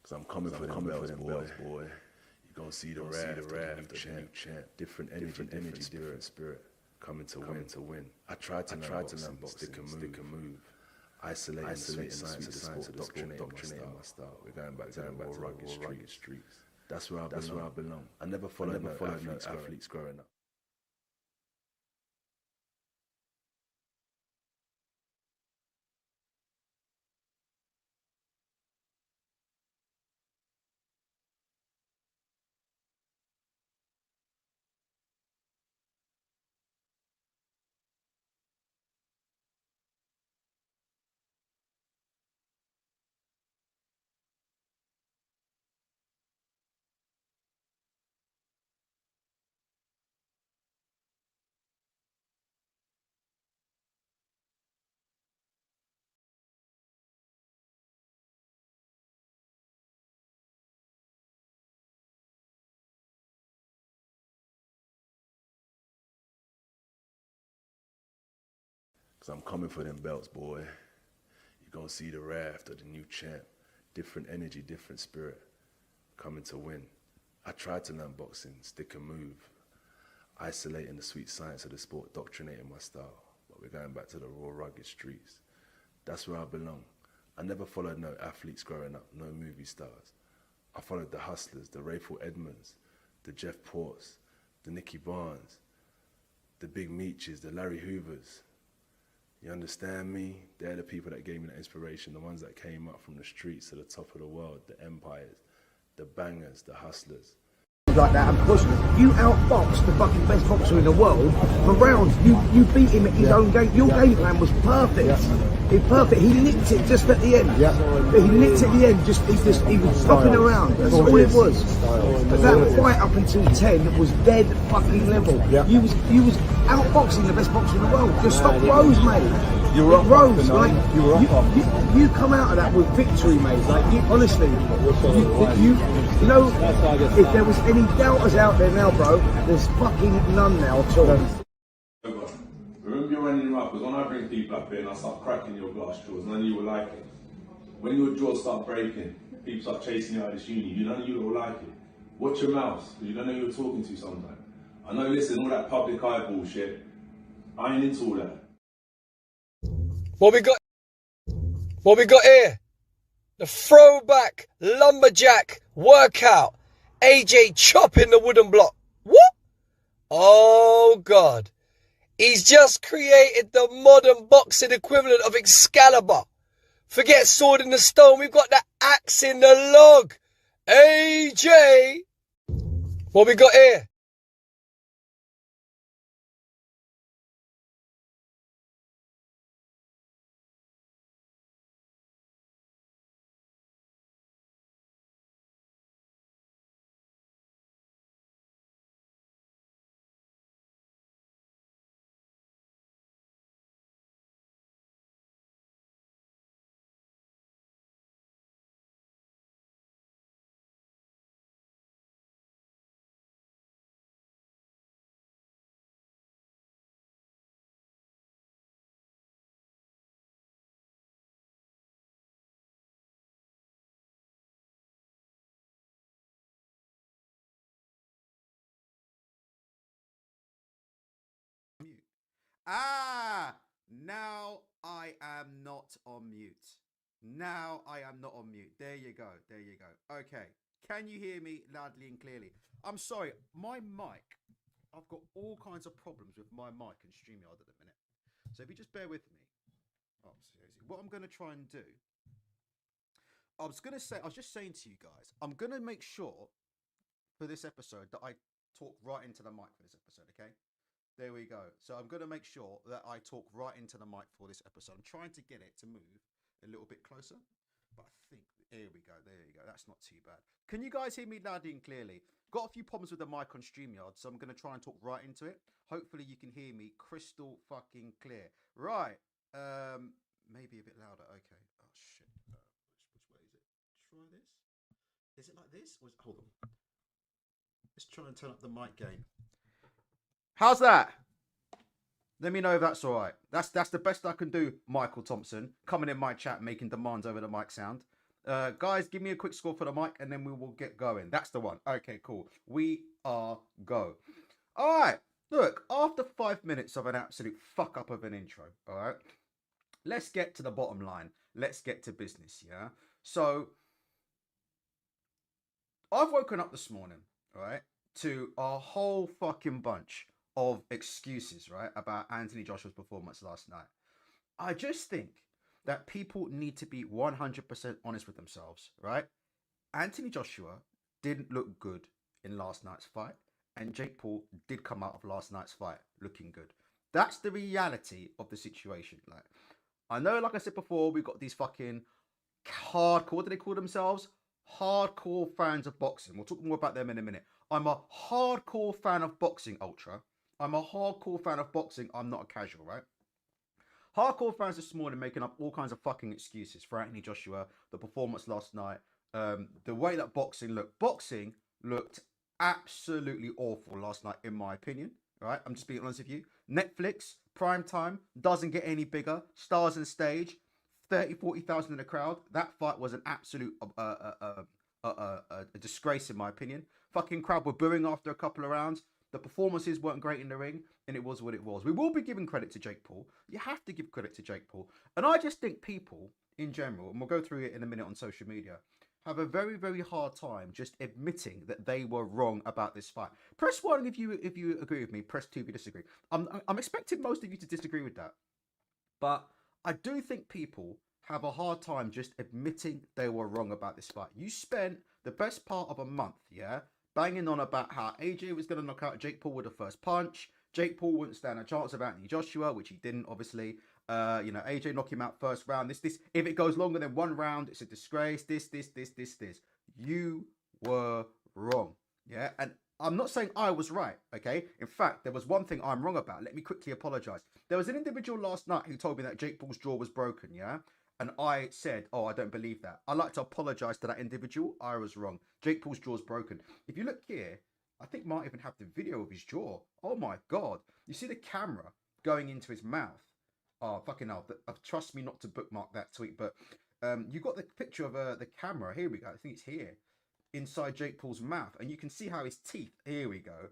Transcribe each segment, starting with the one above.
Cause I'm coming for them belts, boy. You gonna see the wrath of the new champ. Different energy, different spirit. Coming to win. I tried to learn boxing, stick and move. Isolating the sweet science of the sport, doctrinating my style. We're going back to the rugged streets. That's where I belong. I never followed no athletes growing up. Cause I'm coming for them belts, boy. You gonna see the wrath of the new champ. Different energy, different spirit. Coming to win. I tried to learn boxing, stick and move. Isolating the sweet science of the sport, doctrinating my style. But we're going back to the raw, rugged streets. That's where I belong. I never followed no athletes growing up, no movie stars. I followed the hustlers, the Rayful Edmonds, the Jeff Ports, the Nicky Barnes, the Big Meaches, the Larry Hoovers. You understand me? They're the people that gave me that inspiration, the ones that came up from the streets to the top of the world, the empires, the bangers, the hustlers. Like that, and because you outboxed the fucking best boxer in the world for rounds, you beat him at his own game. Your game plan was perfect. It's perfect. He nicked it just at the end. He nicked at the end. He was stopping around. That's all it was. But that fight up until 10 was dead fucking level. You was outboxing the best boxer in the world. Just stop Rose, mate. You were up, Rose, like you come out of that with victory, mate. Like you, honestly, you know, if there was any doubters out there now, bro, there's fucking none now at all. Remember you're running him up, because when I bring people up here and I start cracking your glass jaws, none of you will like it. When your jaws start breaking, people start chasing you out of this uni, none of you will like it. Watch your mouth, because you don't know who you're talking to sometimes. I know, listen, all that public eye bullshit, I ain't into all that. What we got here? The throwback lumberjack workout. AJ chopping the wooden block. What? Oh God. He's just created the modern boxing equivalent of Excalibur. Forget sword in the stone. We've got the axe in the log. AJ. What we got here? Mute. Now I am not on mute. Now I am not on mute. There you go. Okay. Can you hear me loudly and clearly? I'm sorry, my mic, I've got all kinds of problems with my mic and StreamYard at the minute. So if you just bear with me. Oh, seriously. What I'm going to try and do, I was just saying to you guys, I'm going to make sure for this episode that I talk right into the mic for this episode, okay? There we go. So I'm going to make sure that I talk right into the mic for this episode. I'm trying to get it to move a little bit closer, but I think, there you go. That's not too bad. Can you guys hear me loudly and clearly? Got a few problems with the mic on StreamYard, so I'm going to try and talk right into it. Hopefully you can hear me crystal fucking clear. Right. Maybe a bit louder. Okay. Oh, shit. Which way is it? Try this. Is it like this? Hold on. Let's try and turn up the mic gain. How's that? Let me know if that's all right. That's the best I can do, Michael Thompson, coming in my chat, making demands over the mic sound. Guys, give me a quick score for the mic and then we will get going. That's the one. Okay, cool. We are go. All right. Look, after 5 minutes of an absolute fuck up of an intro, all right, let's get to the bottom line. Let's get to business, yeah? So, I've woken up this morning, all right, to a whole fucking bunch of excuses, right, about Anthony Joshua's performance last night. I just think that people need to be 100% honest with themselves, right? Anthony Joshua didn't look good in last night's fight, and Jake Paul did come out of last night's fight looking good. That's the reality of the situation. Like, I know, like I said before, we've got these fucking hardcore, what do they call themselves? Hardcore fans of boxing. We'll talk more about them in a minute. I'm a hardcore fan of boxing, Ultra. I'm a hardcore fan of boxing. I'm not a casual, right? Hardcore fans this morning making up all kinds of fucking excuses for Anthony Joshua, the performance last night, the way that boxing looked. Boxing looked absolutely awful last night, in my opinion. Right? I'm just being honest with you. Netflix, prime time, doesn't get any bigger. Stars on stage, 30, 40,000 in the crowd. That fight was an absolute a disgrace, in my opinion. Fucking crowd were booing after a couple of rounds. The performances weren't great in the ring, and it was what it was. We will be giving credit to Jake Paul. You have to give credit to Jake Paul. And I just think people, in general, and we'll go through it in a minute on social media, have a very, very hard time just admitting that they were wrong about this fight. Press 1 if you agree with me. Press 2 if you disagree. I'm expecting most of you to disagree with that. But I do think people have a hard time just admitting they were wrong about this fight. You spent the best part of a month, yeah, banging on about how AJ was going to knock out Jake Paul with the first punch. Jake Paul wouldn't stand a chance of Anthony Joshua, which he didn't, obviously. AJ knocked him out first round. This. If it goes longer than 1 round, it's a disgrace. This. You were wrong, yeah? And I'm not saying I was right, okay? In fact, there was one thing I'm wrong about. Let me quickly apologize. There was an individual last night who told me that Jake Paul's jaw was broken, yeah? And I said, oh, I don't believe that. I'd like to apologize to that individual. I was wrong. Jake Paul's jaw's broken. If you look here, I think might even have the video of his jaw. Oh my God. You see the camera going into his mouth. Oh, fucking hell. Trust me not to bookmark that tweet, but you got the picture of the camera. Here we go. I think it's here. Inside Jake Paul's mouth. And you can see how his teeth, here we go.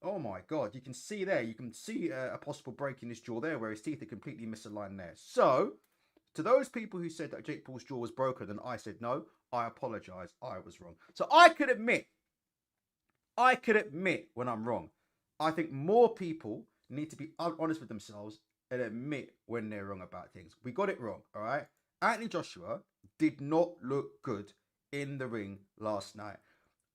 Oh my God. You can see there. You can see a possible break in his jaw there where his teeth are completely misaligned there. So, to those people who said that Jake Paul's jaw was broken and I said no, I apologize. I was wrong. So I could admit when I'm wrong. I think more people need to be honest with themselves and admit when they're wrong about things. We got it wrong, all right? Anthony Joshua did not look good in the ring last night.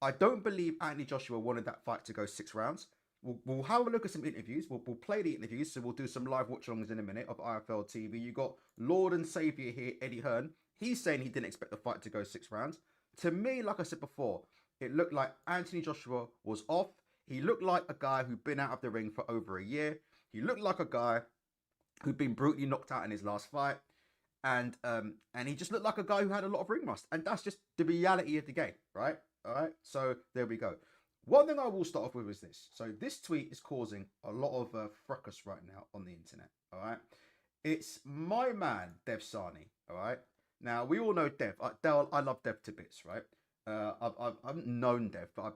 I don't believe Anthony Joshua wanted that fight to go 6 rounds. We'll have a look at some interviews. We'll play the interviews, so we'll do some live watch-alongs in a minute of IFL TV. You got Lord and Savior here, Eddie Hearn. He's saying he didn't expect the fight to go 6 rounds. To me, like I said before, it looked like Anthony Joshua was off. He looked like a guy who'd been out of the ring for over a year. He looked like a guy who'd been brutally knocked out in his last fight. And he just looked like a guy who had a lot of ring rust. And that's just the reality of the game, right? All right, so there we go. One thing I will start off with is this. So this tweet is causing a lot of fracas right now on the internet, all right? It's my man, Dev Sani, all right? Now, we all know Dev. I love Dev to bits, right? I haven't known Dev, but I've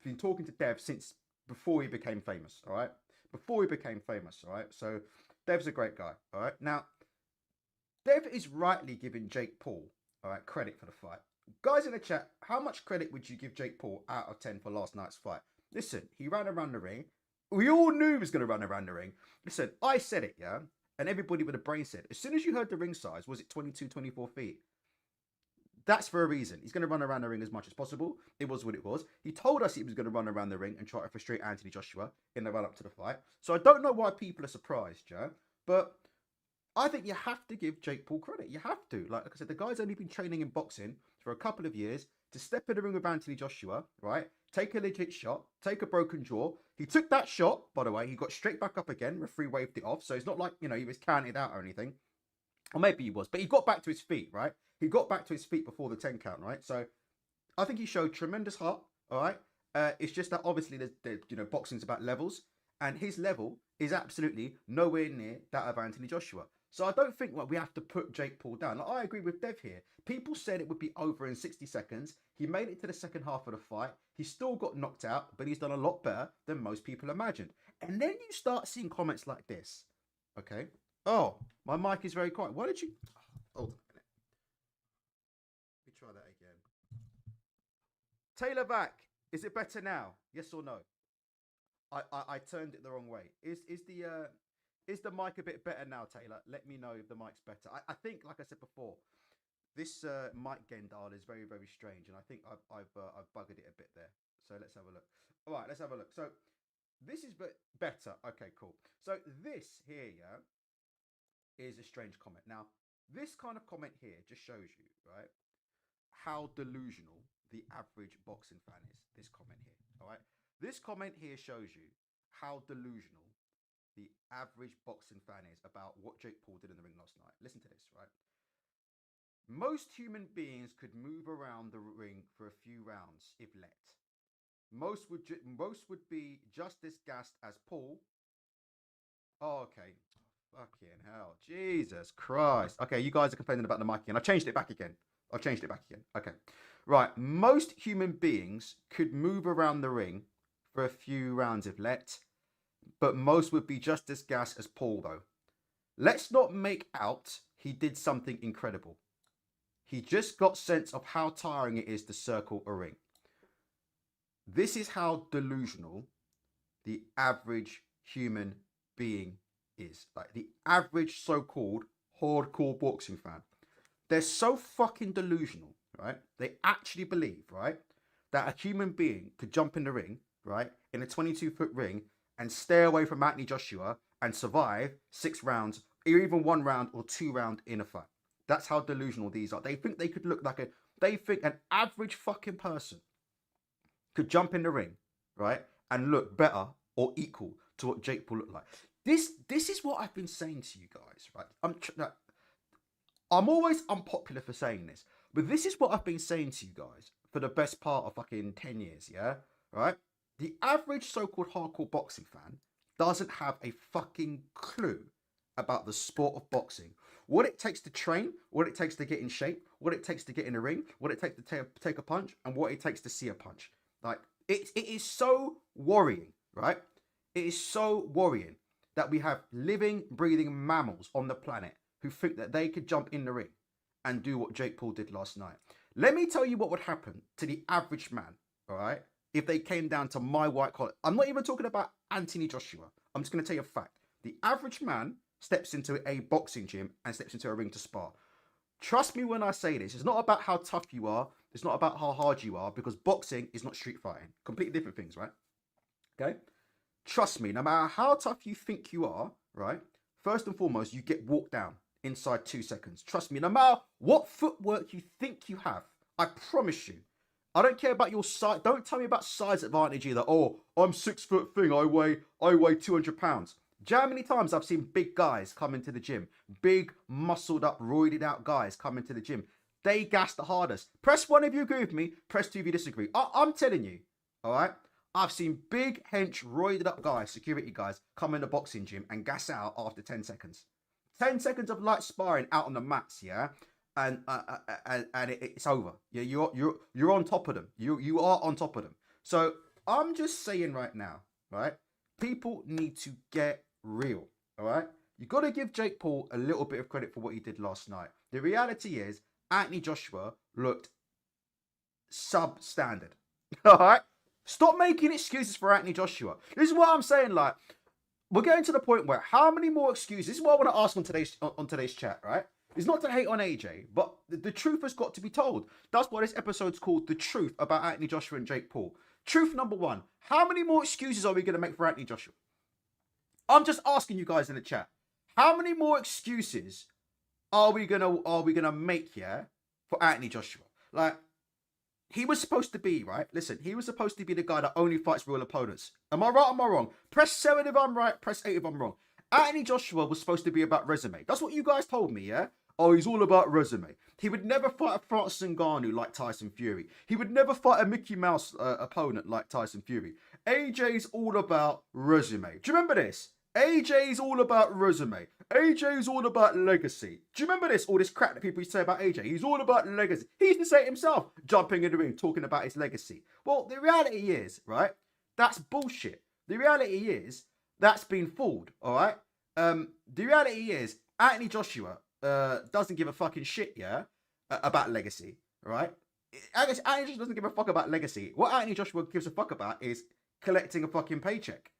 been talking to Dev since before he became famous, all right? Before he became famous, all right? So Dev's a great guy, all right? Now, Dev is rightly giving Jake Paul, all right, credit for the fight. Guys in the chat, how much credit would you give Jake Paul out of 10 for last night's fight? Listen, he ran around the ring. We all knew he was going to run around the ring. Listen, I said it, yeah? And everybody with a brain said, as soon as you heard the ring size, was it 22, 24 feet? That's for a reason. He's going to run around the ring as much as possible. It was what it was. He told us he was going to run around the ring and try to frustrate Anthony Joshua in the run-up to the fight. So I don't know why people are surprised, yeah? But I think you have to give Jake Paul credit. You have to. Like I said, the guy's only been training in boxing for a couple of years. To step in the ring with Anthony Joshua, right? Take a legit shot, take a broken jaw. He took that shot, by the way. He got straight back up again. Referee waved it off. So it's not like, he was counted out or anything. Or maybe he was. But he got back to his feet, right? He got back to his feet before the 10 count, right? So I think he showed tremendous heart, all right? It's just that obviously there's boxing's about levels. And his level is absolutely nowhere near that of Anthony Joshua. So I don't think we have to put Jake Paul down. Like, I agree with Dev here. People said it would be over in 60 seconds. He made it to the second half of the fight. He still got knocked out, but he's done a lot better than most people imagined. And then you start seeing comments like this. Okay. Oh, my mic is very quiet. Why did you... Hold on a minute. Let me try that again. Taylor back. Is it better now? Yes or no? I turned it the wrong way. Is the mic a bit better now, Taylor? Let me know if the mic's better. I think, like I said before, this mic gain dial is very, very strange, and I think I've buggered it a bit there. So let's have a look. All right, let's have a look. So this is better. Okay, cool. So this here, yeah, is a strange comment. Now, this kind of comment here just shows you, right, how delusional the average boxing fan is. This comment here, all right? This comment here shows you how delusional the average boxing fan is about what Jake Paul did in the ring last night. Listen to this, right? Most human beings could move around the ring for a few rounds if let. Most would be just as gassed as Paul. Oh, okay. Fucking hell. Jesus Christ. Okay, you guys are complaining about the mic again. I've changed it back again. Okay. Right. Most human beings could move around the ring for a few rounds if let, but most would be just as gassed as Paul, though. Let's not make out he did something incredible. He just got sense of how tiring it is to circle a ring. This is how delusional the average human being is. Like the average so-called hardcore boxing fan. They're so fucking delusional, right? They actually believe, right, that a human being could jump in the ring, right, in a 22-foot ring and stay away from Anthony Joshua and survive 6 rounds, or even 1 round or 2 rounds in a fight. That's how delusional these are. They think they could look like they think an average fucking person could jump in the ring, right, and look better or equal to what Jake Paul looked like. This is what I've been saying to you guys, right? I'm always unpopular for saying this, but this is what I've been saying to you guys for the best part of fucking 10 years, yeah? Right? The average so-called hardcore boxing fan doesn't have a fucking clue about the sport of boxing. What it takes to train, what it takes to get in shape, what it takes to get in a ring, what it takes to take a punch, and what it takes to see a punch. Like, it is so worrying, right? It is so worrying that we have living, breathing mammals on the planet who think that they could jump in the ring and do what Jake Paul did last night. Let me tell you what would happen to the average man, all right, if they came down to my white collar. I'm not even talking about Anthony Joshua. I'm just going to tell you a fact. The average man steps into a boxing gym and steps into a ring to spar. Trust me when I say this. It's not about how tough you are. It's not about how hard you are, because boxing is not street fighting. Completely different things, right? Okay? Trust me, no matter how tough you think you are, right, first and foremost, you get walked down inside 2 seconds. Trust me, no matter what footwork you think you have, I promise you, I don't care about your size. Don't tell me about size advantage either. Oh, I'm 6 foot thing. I weigh 200 pounds. Do you know how many times I've seen big guys come into the gym? Big, muscled up, roided out guys come into the gym. They gas the hardest. Press 1 if you agree with me. Press 2 if you disagree. I'm telling you, all right? I've seen big, hench, roided up guys, security guys, come in the boxing gym and gas out after 10 seconds. 10 seconds of light sparring out on the mats, yeah? And it's over. Yeah, you're on top of them. You are on top of them. So I'm just saying right now, right? People need to get real, all right? You got to give Jake Paul a little bit of credit for what he did last night. The reality is, Anthony Joshua looked substandard, all right? Stop making excuses for Anthony Joshua. This is what I'm saying. Like, we're getting to the point where how many more excuses? This is what I want to ask on today's chat, right? It's not to hate on AJ, but the truth has got to be told. That's why this episode's called The Truth About Anthony Joshua and Jake Paul. Truth number 1. How many more excuses are we going to make for Anthony Joshua? I'm just asking you guys in the chat. How many more excuses are we gonna make here for Anthony Joshua? Like, he was supposed to be, right? Listen, he was supposed to be the guy that only fights real opponents. Am I right or am I wrong? Press 7 if I'm right, press 8 if I'm wrong. Anthony Joshua was supposed to be about resume. That's what you guys told me, yeah? Oh, he's all about resume. He would never fight a Francis Ngannou like Tyson Fury. He would never fight a Mickey Mouse opponent like Tyson Fury. AJ's all about resume. Do you remember this? AJ's all about resume. AJ's all about legacy. Do you remember this? All this crap that people used to say about AJ. He's all about legacy. He used to say it himself, jumping in the ring, talking about his legacy. Well, the reality is, right, that's bullshit. The reality is, that's been fooled, all right? The reality is, Anthony Joshua doesn't give a fucking shit, yeah, about legacy, all right? Anthony Joshua doesn't give a fuck about legacy. What Anthony Joshua gives a fuck about is collecting a fucking paycheck.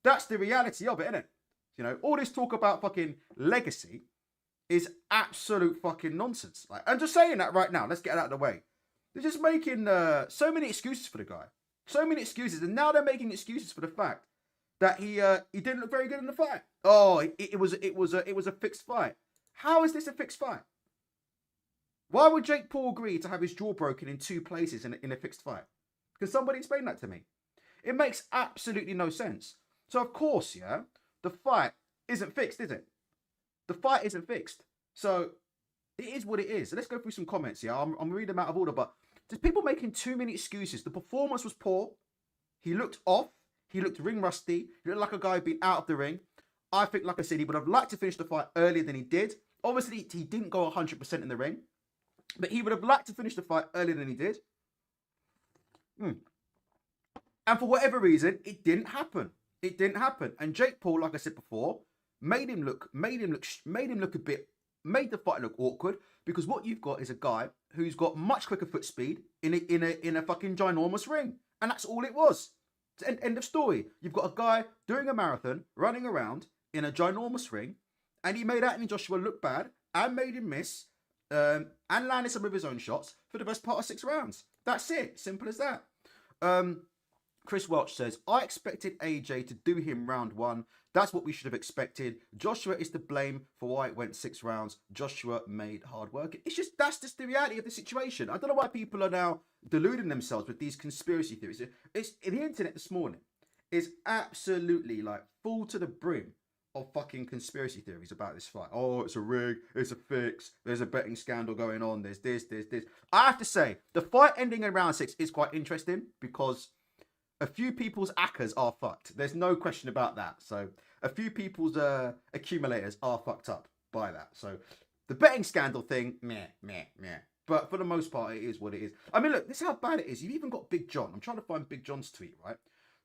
That's the reality of it, isn't it? You know, all this talk about fucking legacy is absolute fucking nonsense. Like, I'm just saying that right now. Let's get it out of the way. They're just making so many excuses for the guy. So many excuses. And now they're making excuses for the fact that he didn't look very good in the fight. Oh, it was a fixed fight. How is this a fixed fight? Why would Jake Paul agree to have his jaw broken in 2 places in a fixed fight? Can somebody explain that to me? It makes absolutely no sense. So, of course, yeah, the fight isn't fixed, is it? The fight isn't fixed. So, it is what it is. So let's go through some comments, yeah? I'm reading them out of order, but there's people making too many excuses. The performance was poor. He looked off. He looked ring rusty. He looked like a guy who'd been out of the ring. I think, like I said, he would have liked to finish the fight earlier than he did. Obviously, he didn't go 100% in the ring. But he would have liked to finish the fight earlier than he did. And for whatever reason, it didn't happen. It didn't happen. And Jake Paul, like I said before, made the fight look awkward, because what you've got is a guy who's got much quicker foot speed in a fucking ginormous ring. And that's all it was. End of story. You've got a guy doing a marathon, running around in a ginormous ring, and he made Anthony Joshua look bad and made him miss, and landed some of his own shots for the best part of 6 rounds. That's it. Simple as that. Chris Welch says, I expected AJ to do him round 1. That's what we should have expected. Joshua is to blame for why it went 6 rounds. Joshua made hard work. That's just the reality of the situation. I don't know why people are now deluding themselves with these conspiracy theories. It's the internet this morning is absolutely like full to the brim of fucking conspiracy theories about this fight. Oh, it's a rig, it's a fix, there's a betting scandal going on, there's this. I have to say, the fight ending in round 6 is quite interesting, because a few people's accas are fucked. There's no question about that. So a few people's accumulators are fucked up by that. So the betting scandal thing, meh. But for the most part, it is what it is. I mean, look, this is how bad it is. You've even got Big John. I'm trying to find Big John's tweet, right?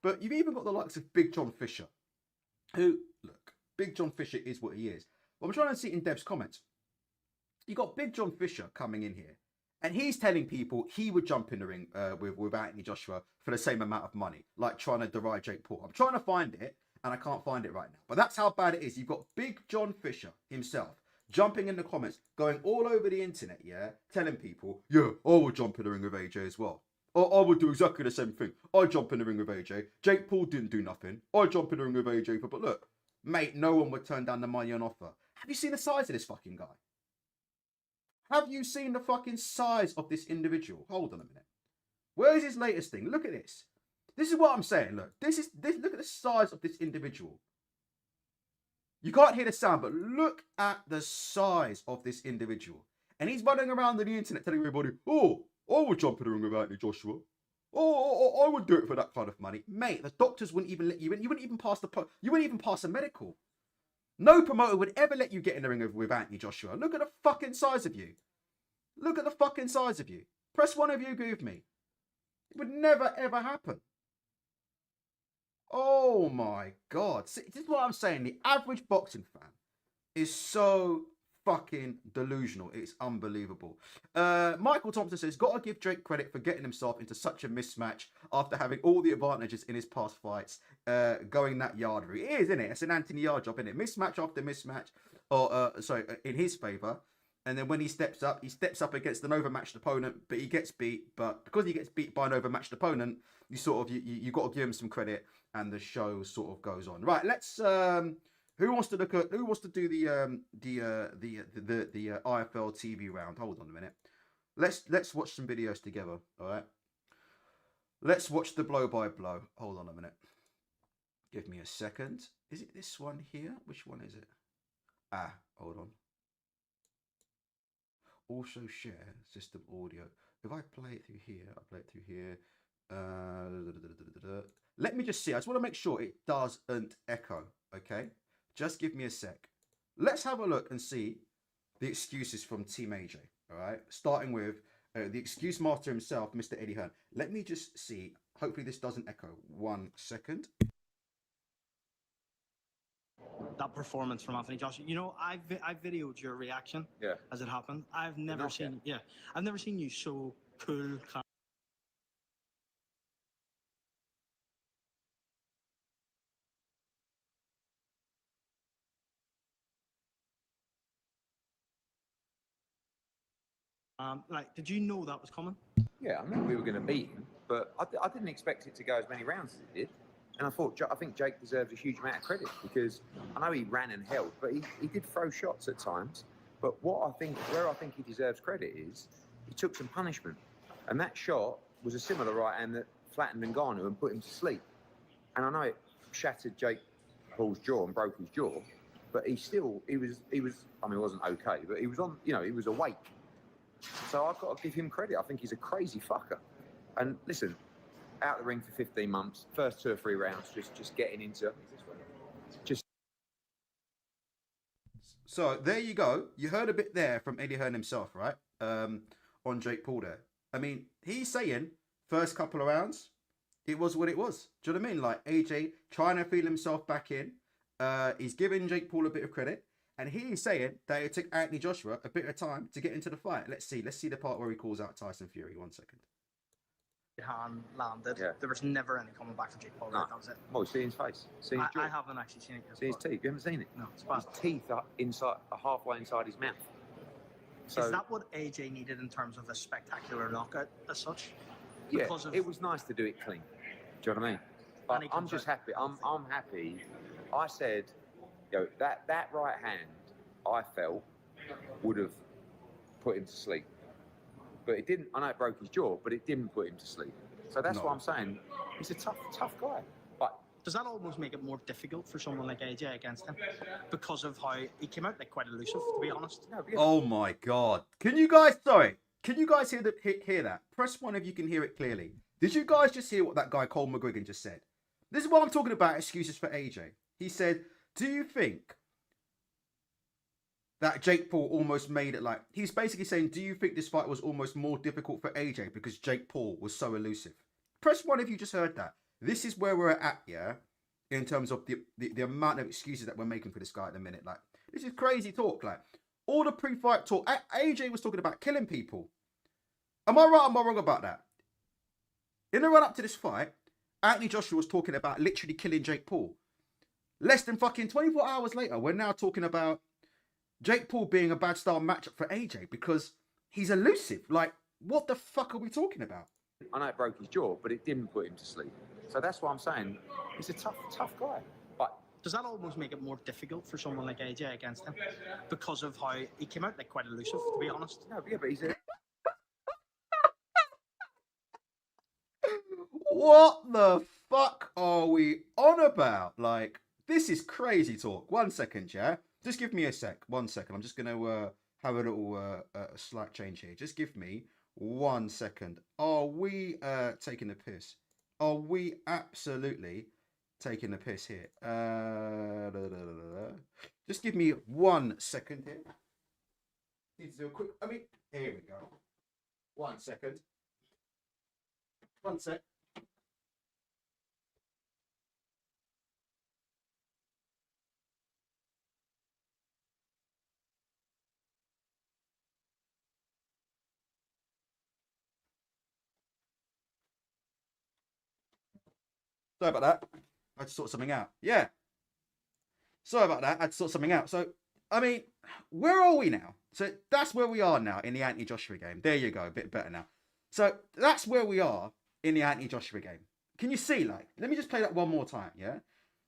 But you've even got the likes of Big John Fisher, who, look, Big John Fisher is what he is. But I'm trying to see in Dev's comments. You got Big John Fisher coming in here, and he's telling people he would jump in the ring with Anthony Joshua for the same amount of money, like trying to deride Jake Paul. I'm trying to find it, and I can't find it right now. But that's how bad it is. You've got Big John Fisher himself jumping in the comments, going all over the internet, yeah, telling people, yeah, I would jump in the ring with AJ as well. I would do exactly the same thing. I'd jump in the ring with AJ. Jake Paul didn't do nothing. I'd jump in the ring with AJ. But look, mate, no one would turn down the money on offer. Have you seen the size of this fucking guy? Have you seen the fucking size of this individual? Hold on a minute. Where's his latest thing? Look at this. This is what I'm saying. Look, look at the size of this individual. You can't hear the sound, but look at the size of this individual. And he's running around on the internet telling everybody, oh, I would jump in the ring with Anthony Joshua. Oh, I would do it for that kind of money. Mate, the doctors wouldn't even let you in. You wouldn't even pass a medical. No promoter would ever let you get in the ring with Anthony Joshua. Look at the fucking size of you. Look at the fucking size of you. Press 1 if you agree with me. It would never, ever happen. Oh my God. See, this is what I'm saying. The average boxing fan is so fucking delusional. It's unbelievable. Michael Thompson says, gotta give Drake credit for getting himself into such a mismatch after having all the advantages in his past fights, going that yard route. It is, isn't it? It's an Anthony Yard job, isn't it? Mismatch after mismatch, or in his favour. And then when he steps up against an overmatched opponent, but he gets beat. But because he gets beat by an overmatched opponent, you got to give him some credit, and the show sort of goes on. Right, let's who wants to do the IFL TV round? Hold on a minute. Let's watch some videos together. All right. Let's watch the blow by blow. Hold on a minute. Give me a second. Is it this one here? Which one is it? Hold on. Also share system audio. If I play it through here, let me just see. I just want to make sure it doesn't echo. Okay. Just give me a sec. let's have a look and see the excuses from Team AJ. All right, starting with the excuse master himself, Mr. Eddie Hearn. Let me just see. Hopefully, this doesn't echo. 1 second. That performance from Anthony Joshua. You know, I videoed your reaction as it happened. I've never seen you so cool. Like, did you know that was coming? Yeah, I knew we were going to beat him, but I didn't expect it to go as many rounds as it did. And I think Jake deserves a huge amount of credit because I know he ran and held, but he did throw shots at times. But where I think he deserves credit is he took some punishment. And that shot was a similar right hand that flattened Ngannou and put him to sleep. And I know it shattered Jake Paul's jaw and broke his jaw, but he was, I mean, it wasn't okay, but he was on, he was awake. So I've got to give him credit. I think he's a crazy fucker. And listen, out the ring for 15 months, first 2 or 3 rounds, just getting into just. So there you go. You heard a bit there from Eddie Hearn himself, right? On Jake Paul there. I mean, he's saying first couple of rounds, it was what it was. Do you know what I mean? Like AJ trying to feel himself back in. He's giving Jake Paul a bit of credit. And he's saying that it took Anthony Joshua a bit of time to get into the fight. Let's see the part where he calls out Tyson Fury. 1 second. Hand landed. Yeah. There was never any coming back for Jake Paul. No. Right? That was it. Well, see his face. See his jaw. I haven't actually seen it yet. See his teeth. You haven't seen it? No, it's bad. His teeth are halfway inside his mouth. So, is that what AJ needed in terms of a spectacular knockout as such? yeah, Because of- it was nice to do it clean. Do you know what I mean? But he I'm comes just out- happy. I'm happy. I said, that right hand, I felt would have put him to sleep, but it didn't. I know it broke his jaw, but it didn't put him to sleep. So that's what I'm saying. He's a tough guy. But does that almost make it more difficult for someone like AJ against him because of how he came out like quite elusive, to be honest? no, Oh my God. Can you guys hear that? Press 1 if you can hear it clearly. Did you guys just hear what that guy Cole McGuigan just said? This is what I'm talking about, excuses for AJ. He said, do you think that Jake Paul almost made it like... He's basically saying, do you think this fight was almost more difficult for AJ because Jake Paul was so elusive? Press 1 if you just heard that. This is where we're at, yeah? In terms of the amount of excuses that we're making for this guy at the minute. Like, this is crazy talk. Like, all the pre-fight talk. AJ was talking about killing people. Am I right or am I wrong about that? In the run-up to this fight, Anthony Joshua was talking about literally killing Jake Paul. Less than fucking 24 hours later, we're now talking about Jake Paul being a bad style matchup for AJ because he's elusive. Like, what the fuck are we talking about? I know it broke his jaw, but it didn't put him to sleep. So that's what I'm saying. He's a tough guy. But Does that almost make it more difficult for someone like AJ against him because of how he came out like quite elusive, to be honest? no, yeah, but he's a... What the fuck are we on about? Like, this is crazy talk. 1 second, yeah? Just give me a sec. 1 second. I'm just going to have a little slight change here. Just give me 1 second. Are we taking the piss? Are we absolutely taking the piss here? Just give me 1 second here. Need to do a quick... here we go. 1 second. 1 sec. Sorry about that. I had to sort something out. Yeah. Sorry about that. I had to sort something out. So, where are we now? So, that's where we are now in the Anthony Joshua game. There you go. A bit better now. So, that's where we are in the Anthony Joshua game. Can you see, like, let me just play that one more time, yeah?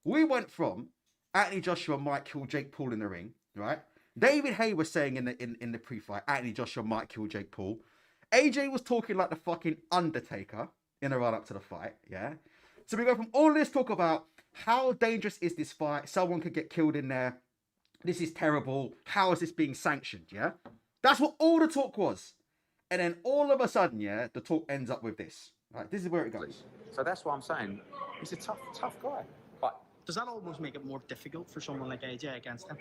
We went from Anthony Joshua might kill Jake Paul in the ring, right? David Hay was saying in the pre-fight, Anthony Joshua might kill Jake Paul. AJ was talking like the fucking Undertaker in the run-up to the fight, yeah? So we go from all this talk about how dangerous is this fight? Someone could get killed in there. This is terrible. How is this being sanctioned? Yeah, that's what all the talk was. And then all of a sudden, yeah, the talk ends up with this. Right, this is where it goes. So that's what I'm saying. He's a tough guy. But does that almost make it more difficult for someone like AJ against him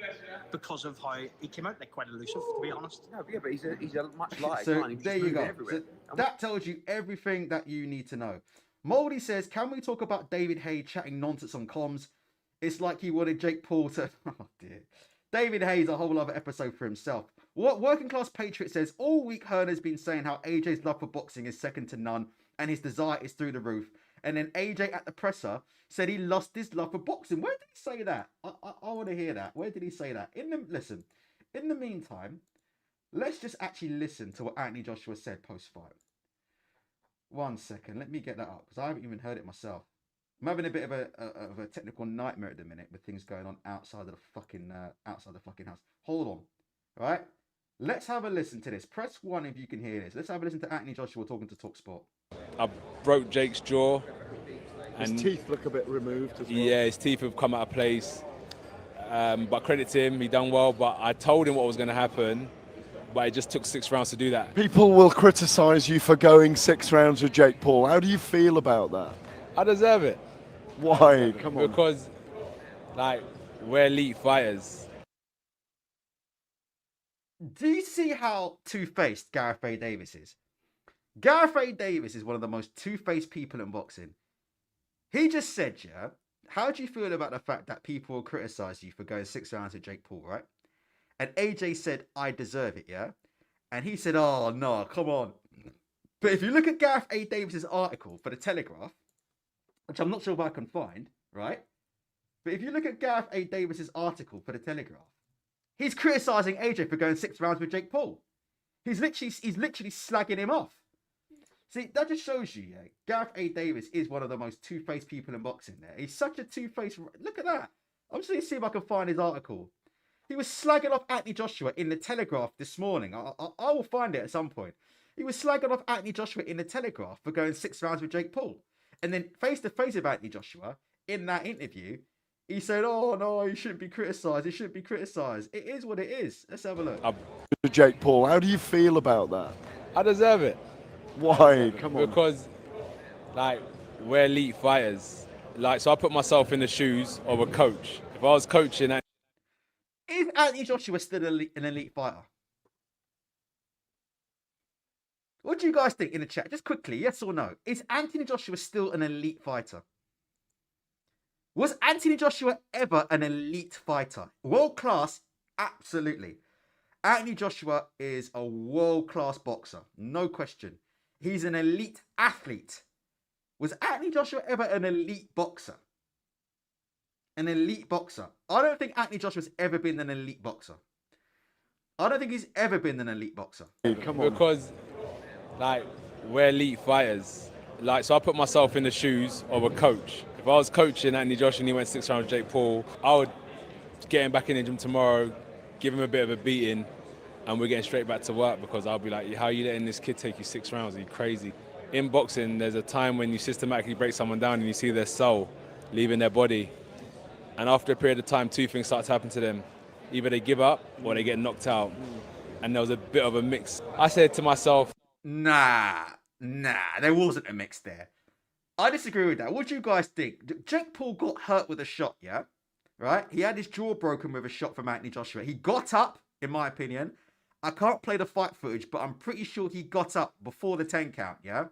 because of how he came out like quite elusive, to be honest? No, yeah, but he's a much lighter So guy. He was there just you moving go. everywhere. So that tells you everything that you need to know. Moldy says, can we talk about David Hay chatting nonsense on comms? It's like he wanted Jake Paul to... Oh, dear. David Hay's a whole other episode for himself. What Working Class Patriot says, all week Hearner's been saying how AJ's love for boxing is second to none and his desire is through the roof. And then AJ at the presser said he lost his love for boxing. Where did he say that? I want to hear that. Where did he say that? Listen, in the meantime, let's just actually listen to what Anthony Joshua said post-fight. 1 second, let me get that up because I haven't even heard it myself. I'm having a bit of a technical nightmare at the minute with things going on outside of the fucking house. Hold on, all right? Let's have a listen to this. Press 1 if you can hear this. Let's have a listen to Anthony Joshua talking to TalkSport. I broke Jake's jaw. His teeth look a bit removed as well. Yeah, his teeth have come out of place. But credit to him, he done well. But I told him what was going to happen. But it just took 6 rounds to do that. People will criticise you for going 6 rounds with Jake Paul. How do you feel about that? I deserve it. Why? Come on. Because, like, we're elite fighters. Do you see how two-faced Gareth A. Davis is? Gareth A. Davis is one of the most two-faced people in boxing. He just said, yeah, how do you feel about the fact that people will criticise you for going 6 rounds with Jake Paul, right? And AJ said, I deserve it, yeah? And he said, oh, no, come on. But if you look at Gareth A. Davis's article for The Telegraph, which I'm not sure if I can find, right? But if you look at Gareth A. Davis's article for The Telegraph, he's criticising AJ for going 6 rounds with Jake Paul. He's literally slagging him off. See, that just shows you, yeah, Gareth A. Davis is one of the most two-faced people in boxing there. He's such a two-faced... Look at that. I'm just going to see if I can find his article. He was slagging off Anthony Joshua in The Telegraph this morning. I will find it at some point. He was slagging off Anthony Joshua in The Telegraph for going 6 rounds with Jake Paul. And then face-to-face with Anthony Joshua, in that interview, he said, oh, no, he shouldn't be criticised. He shouldn't be criticised. It is what it is. Let's have a look. Jake Paul, how do you feel about that? I deserve it. Why? Come on. Because, like, we're elite fighters. Like, so I put myself in the shoes of a coach. If I was coaching... Is Anthony Joshua still an elite fighter? What do you guys think in the chat? Just quickly, yes or no? Is Anthony Joshua still an elite fighter? Was Anthony Joshua ever an elite fighter? World class? Absolutely. Anthony Joshua is a world class boxer. No question. He's an elite athlete. Was Anthony Joshua ever an elite boxer? An elite boxer. I don't think Anthony Joshua's ever been an elite boxer. I don't think he's ever been an elite boxer. Come on. Because, like, we're elite fighters. Like, so I put myself in the shoes of a coach. If I was coaching Anthony Joshua and he went 6 rounds with Jake Paul, I would get him back in the gym tomorrow, give him a bit of a beating, and we're getting straight back to work because I'll be like, how are you letting this kid take you 6 rounds? Are you crazy? In boxing, there's a time when you systematically break someone down and you see their soul leaving their body. And after a period of time, 2 things start to happen to them. Either they give up or they get knocked out. And there was a bit of a mix. I said to myself, Nah, there wasn't a mix there. I disagree with that. What do you guys think? Jake Paul got hurt with a shot, yeah? Right? He had his jaw broken with a shot from Anthony Joshua. He got up, in my opinion. I can't play the fight footage, but I'm pretty sure he got up before the 10 count, yeah?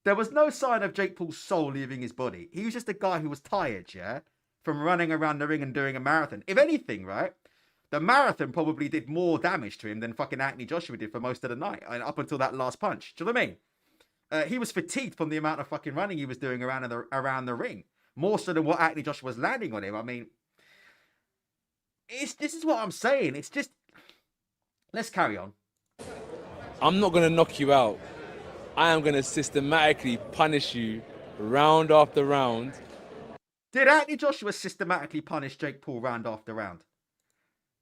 There was no sign of Jake Paul's soul leaving his body. He was just a guy who was tired, yeah? From running around the ring and doing a marathon. If anything, right? The marathon probably did more damage to him than fucking Anthony Joshua did for most of the night. And up until that last punch. Do you know what I mean? He was fatigued from the amount of fucking running he was doing around the ring. More so than what Anthony Joshua was landing on him. I mean, this is what I'm saying. It's just... Let's carry on. I'm not going to knock you out. I am going to systematically punish you round after round. Did Anthony Joshua systematically punish Jake Paul round after round?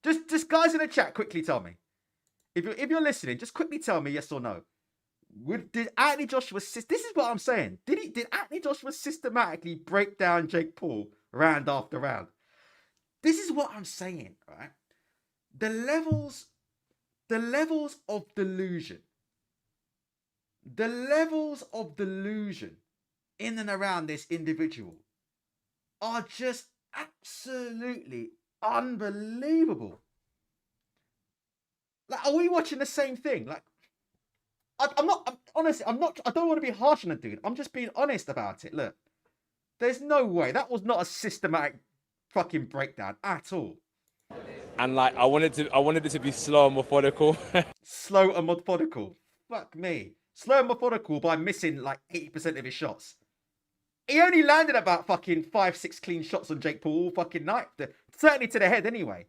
Just guys in the chat, quickly tell me. If you're listening, just quickly tell me yes or no. Did Anthony Joshua... This is what I'm saying. Did Anthony Joshua systematically break down Jake Paul round after round? This is what I'm saying, right? The levels of delusion. The levels of delusion in and around this individual are just Absolutely unbelievable. Like, are we watching the same thing? Like, honestly, I don't want to be harsh on the dude. I'm just being honest about it. Look, there's no way. That was not a systematic fucking breakdown at all. And like I wanted it to be slow and methodical. Slow and methodical. Fuck me. Slow and methodical by missing like 80% of his shots. He only landed about fucking 5-6 clean shots on Jake Paul all fucking night. Certainly to the head anyway.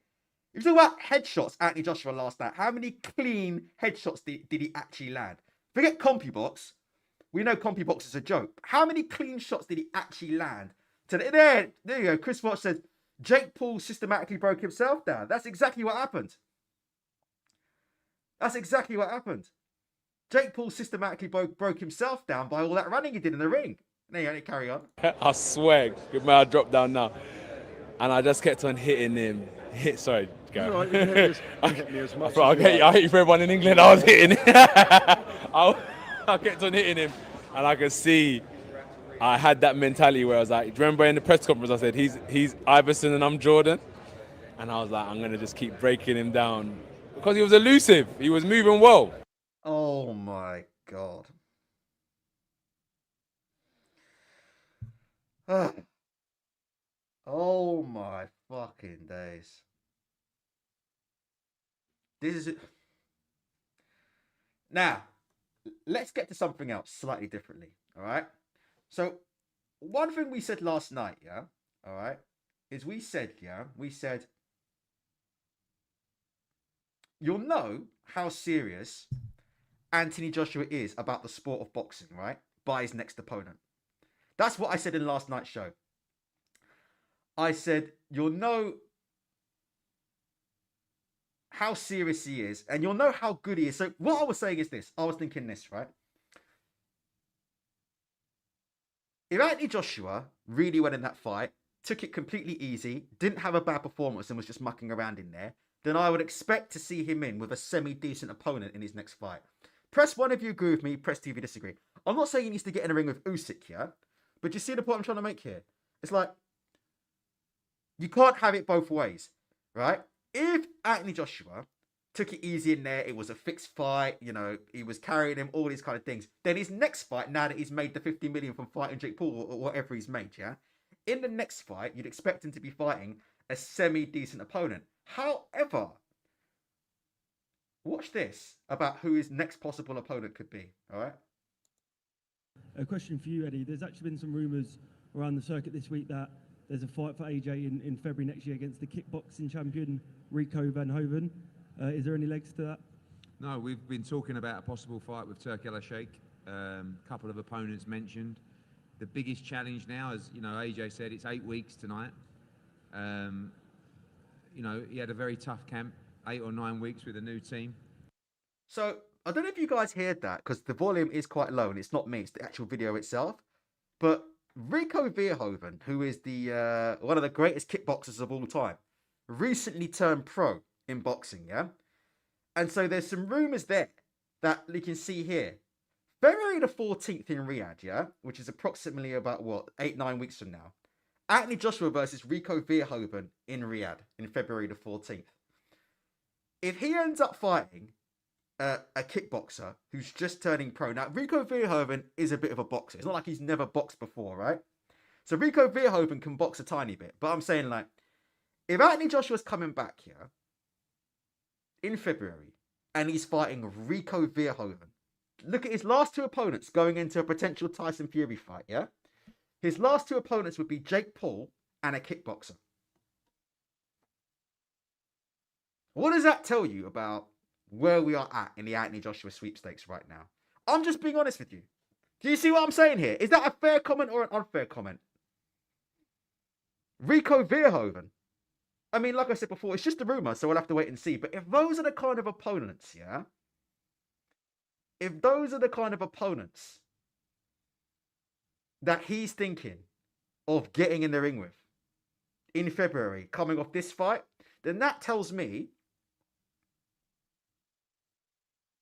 If you talk about headshots, Anthony Joshua last night, how many clean headshots did he actually land? Forget CompuBox. We know CompuBox is a joke. How many clean shots did he actually land? There you go. Chris Watch said, Jake Paul systematically broke himself down. That's exactly what happened. That's exactly what happened. Jake Paul systematically broke himself down by all that running he did in the ring. There you go, carry on. I swear, good man, I dropped down now. And I just kept on hitting him. Sorry, go. Right, you hit me as much I hit you for everyone in England. I was hitting him. I kept on hitting him. And I could see I had that mentality where I was like, do you remember in the press conference I said, he's Iverson and I'm Jordan? And I was like, I'm going to just keep breaking him down. Because he was elusive. He was moving well. Oh my God. Oh my fucking days. This is it. Now, let's get to something else slightly differently. All right. So, one thing we said last night, yeah, all right, is we said, you'll know how serious Anthony Joshua is about the sport of boxing, right? By his next opponent. That's what I said in last night's show. I said, you'll know how serious he is, and you'll know how good he is. So what I was saying is this. I was thinking this, right? If Anthony Joshua really went in that fight, took it completely easy, didn't have a bad performance and was just mucking around in there, then I would expect to see him in with a semi-decent opponent in his next fight. Press 1 if you agree with me, press 2 if you disagree. I'm not saying he needs to get in a ring with Usyk, yeah? But you see the point I'm trying to make here? It's like, you can't have it both ways, right? If Anthony Joshua took it easy in there, it was a fixed fight, you know, he was carrying him, all these kind of things, then his next fight, now that he's made the 50 million from fighting Jake Paul or whatever he's made, yeah? In the next fight, you'd expect him to be fighting a semi-decent opponent. However, watch this about who his next possible opponent could be, all right? A question for you, Eddie. There's actually been some rumours around the circuit this week that there's a fight for AJ in February next year against the kickboxing champion, Rico Van Hoven. Is there any legs to that? No, we've been talking about a possible fight with Turk El Sheikh. Couple of opponents mentioned. The biggest challenge now, as you know, AJ said, it's 8 weeks tonight. You know, he had a very tough camp, 8 or 9 weeks with a new team. So, I don't know if you guys heard that, because the volume is quite low, and it's not me, it's the actual video itself. But Rico Verhoeven, who is the one of the greatest kickboxers of all time, recently turned pro in boxing, yeah? And so there's some rumours there that you can see here. February the 14th in Riyadh, yeah? Which is approximately about, 8-9 weeks from now. Anthony Joshua versus Rico Verhoeven in Riyadh in February the 14th. If he ends up fighting a kickboxer who's just turning pro. Now, Rico Verhoeven is a bit of a boxer. It's not like he's never boxed before, right? So Rico Verhoeven can box a tiny bit. But I'm saying, like, if Anthony Joshua's coming back here in February and he's fighting Rico Verhoeven, look at his last 2 opponents going into a potential Tyson Fury fight, yeah? His last 2 opponents would be Jake Paul and a kickboxer. What does that tell you about where we are at in the Anthony Joshua sweepstakes right now? I'm just being honest with you. Do you see what I'm saying here? Is that a fair comment or an unfair comment? Rico Verhoeven. I mean, like I said before, it's just a rumor, so we'll have to wait and see. But if those are the kind of opponents, yeah? If those are the kind of opponents that he's thinking of getting in the ring with in February, coming off this fight, then that tells me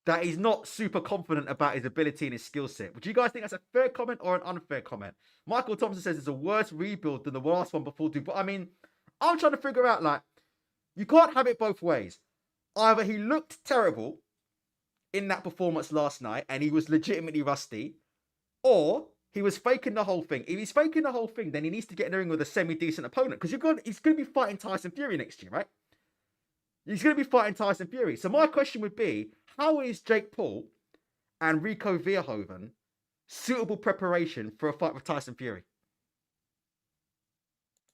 that he's not super confident about his ability and his skill set. Would you guys think that's a fair comment or an unfair comment? Michael Thompson says it's a worse rebuild than the last one before. But I mean, I'm trying to figure out, like, you can't have it both ways. Either he looked terrible in that performance last night and he was legitimately rusty, or he was faking the whole thing. If he's faking the whole thing, then he needs to get in the ring with a semi-decent opponent, because he's going to be fighting Tyson Fury next year, right? He's going to be fighting Tyson Fury. So my question would be, how is Jake Paul and Rico Verhoeven suitable preparation for a fight with Tyson Fury?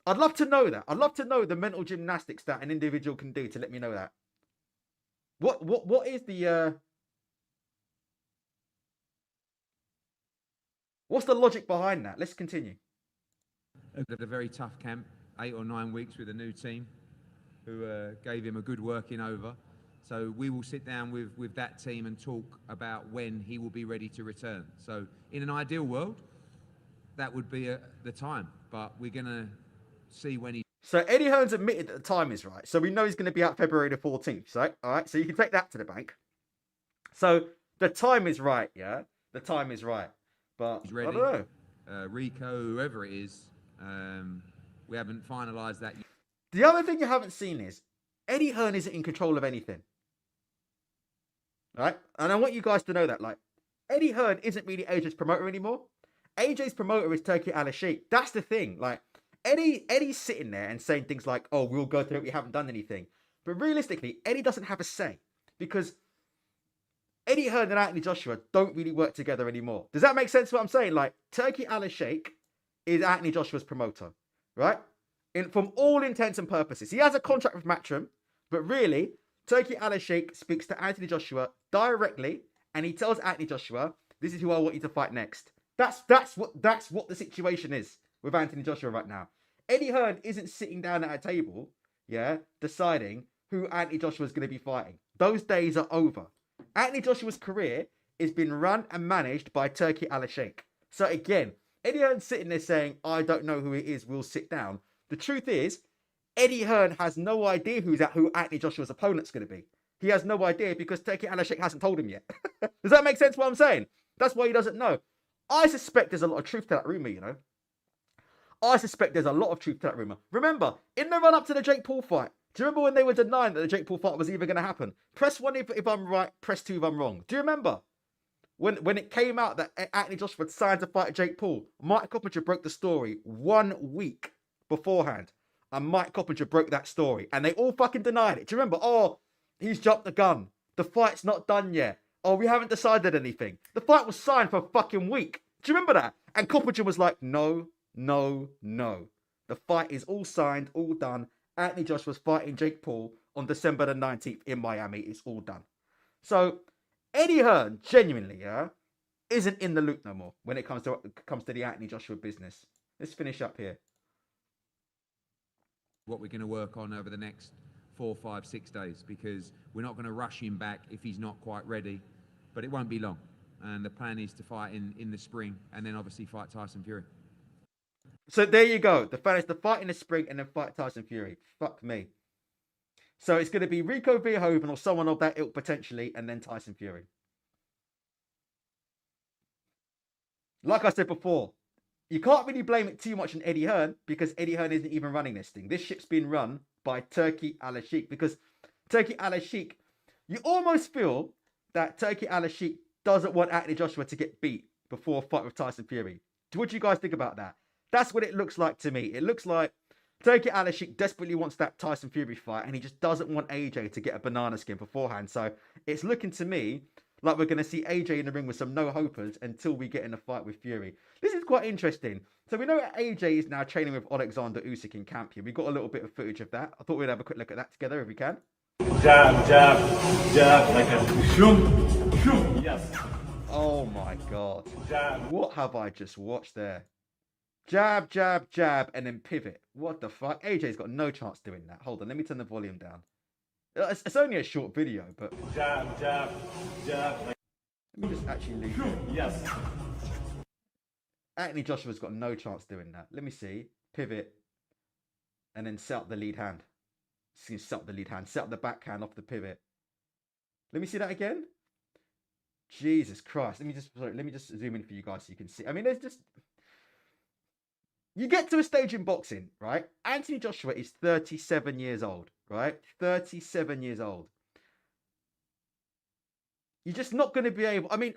I'd love to know that. I'd love to know the mental gymnastics that an individual can do to let me know that. What is the what's the logic behind that? Let's continue. Had a very tough camp, 8 or 9 weeks with a new team who gave him a good working over. So we will sit down with that team and talk about when he will be ready to return. So in an ideal world, that would be the time, but we're going to see when he... So Eddie Hearn's admitted that the time is right. So we know he's going to be out February the 14th. So, all right, so you can take that to the bank. So the time is right, yeah? The time is right. But he's ready. I don't know. Rico, whoever it is, we haven't finalised that yet. The other thing you haven't seen is Eddie Hearn isn't in control of anything. Right? And I want you guys to know that. Like, Eddie Hearn isn't really AJ's promoter anymore. AJ's promoter is Turki Al-Sheikh. That's the thing. Like, Eddie's sitting there and saying things like, oh, we'll go through it, we haven't done anything. But realistically, Eddie doesn't have a say, because Eddie Hearn and Anthony Joshua don't really work together anymore. Does that make sense what I'm saying? Like, Turki Al-Sheikh is Anthony Joshua's promoter, right? From all intents and purposes. He has a contract with Matchroom, but really, Turki Al-Sheikh speaks to Anthony Joshua directly, and he tells Anthony Joshua, this is who I want you to fight next. That's what the situation is with Anthony Joshua right now. Eddie Hearn isn't sitting down at a table, yeah, deciding who Anthony Joshua is going to be fighting. Those days are over. Anthony Joshua's career is being run and managed by Turki Al-Sheikh. So again, Eddie Hearn's sitting there saying, I don't know who it is, we'll sit down. The truth is, Eddie Hearn has no idea who Anthony Joshua's opponent's going to be. He has no idea because Turki Al-Sheikh hasn't told him yet. Does that make sense what I'm saying? That's why he doesn't know. I suspect there's a lot of truth to that rumour, you know. I suspect there's a lot of truth to that rumour. Remember, in the run-up to the Jake Paul fight, do you remember when they were denying that the Jake Paul fight was even going to happen? Press 1 if I'm right, press 2 if I'm wrong. Do you remember? When it came out that Anthony Joshua had signed to fight Jake Paul, Mike Coppinger broke the story 1 week beforehand. And Mike Coppinger broke that story. And they all fucking denied it. Do you remember? Oh, he's jumped the gun. The fight's not done yet. Oh, we haven't decided anything. The fight was signed for a fucking week. Do you remember that? And Coppinger was like, no, no, no. The fight is all signed, all done. Anthony Joshua's fighting Jake Paul on December the 19th in Miami. It's all done. So, Eddie Hearn, genuinely, yeah, isn't in the loop no more when it comes to the Anthony Joshua business. Let's finish up here. What we're going to work on over the next 4, 5, 6 days, because we're not going to rush him back if he's not quite ready, but it won't be long. And the plan is to fight in the spring and then obviously fight Tyson Fury. So there you go. The plan is to fight in the spring and then fight Tyson Fury. Fuck me. So it's going to be Rico Verhoeven or someone of that ilk potentially, and then Tyson Fury. Like I said before, you can't really blame it too much on Eddie Hearn, because Eddie Hearn isn't even running this thing. This ship's been run by Turki Al-Sheikh, because Turki Al-Sheikh, you almost feel that Turki Al-Sheikh doesn't want Anthony Joshua to get beat before a fight with Tyson Fury. What do you guys think about that? That's what it looks like to me. It looks like Turki Al-Sheikh desperately wants that Tyson Fury fight, and he just doesn't want AJ to get a banana skin beforehand. So it's looking to me like we're going to see AJ in the ring with some no-hopers until we get in a fight with Fury. This is quite interesting. So we know that AJ is now training with Alexander Usyk in camp here. We got a little bit of footage of that. I thought we'd have a quick look at that together if we can. Jab, jab, jab, like a shoom, shoom, yes. Oh my God. Jab. What have I just watched there? Jab, jab, jab, and then pivot. What the fuck? AJ's got no chance doing that. Hold on, let me turn the volume down. It's only a short video, but... Jab, jab, jab. Like... Let me just actually leave it. Yes. Anthony Joshua's got no chance doing that. Let me see. Pivot. And then set up the lead hand. Set up the lead hand. Set up the backhand off the pivot. Let me see that again. Jesus Christ. Let me just zoom in for you guys so you can see. I mean, there's just, you get to a stage in boxing, right? Anthony Joshua is 37 years old, right? 37 years old. You're just not going to be able, I mean,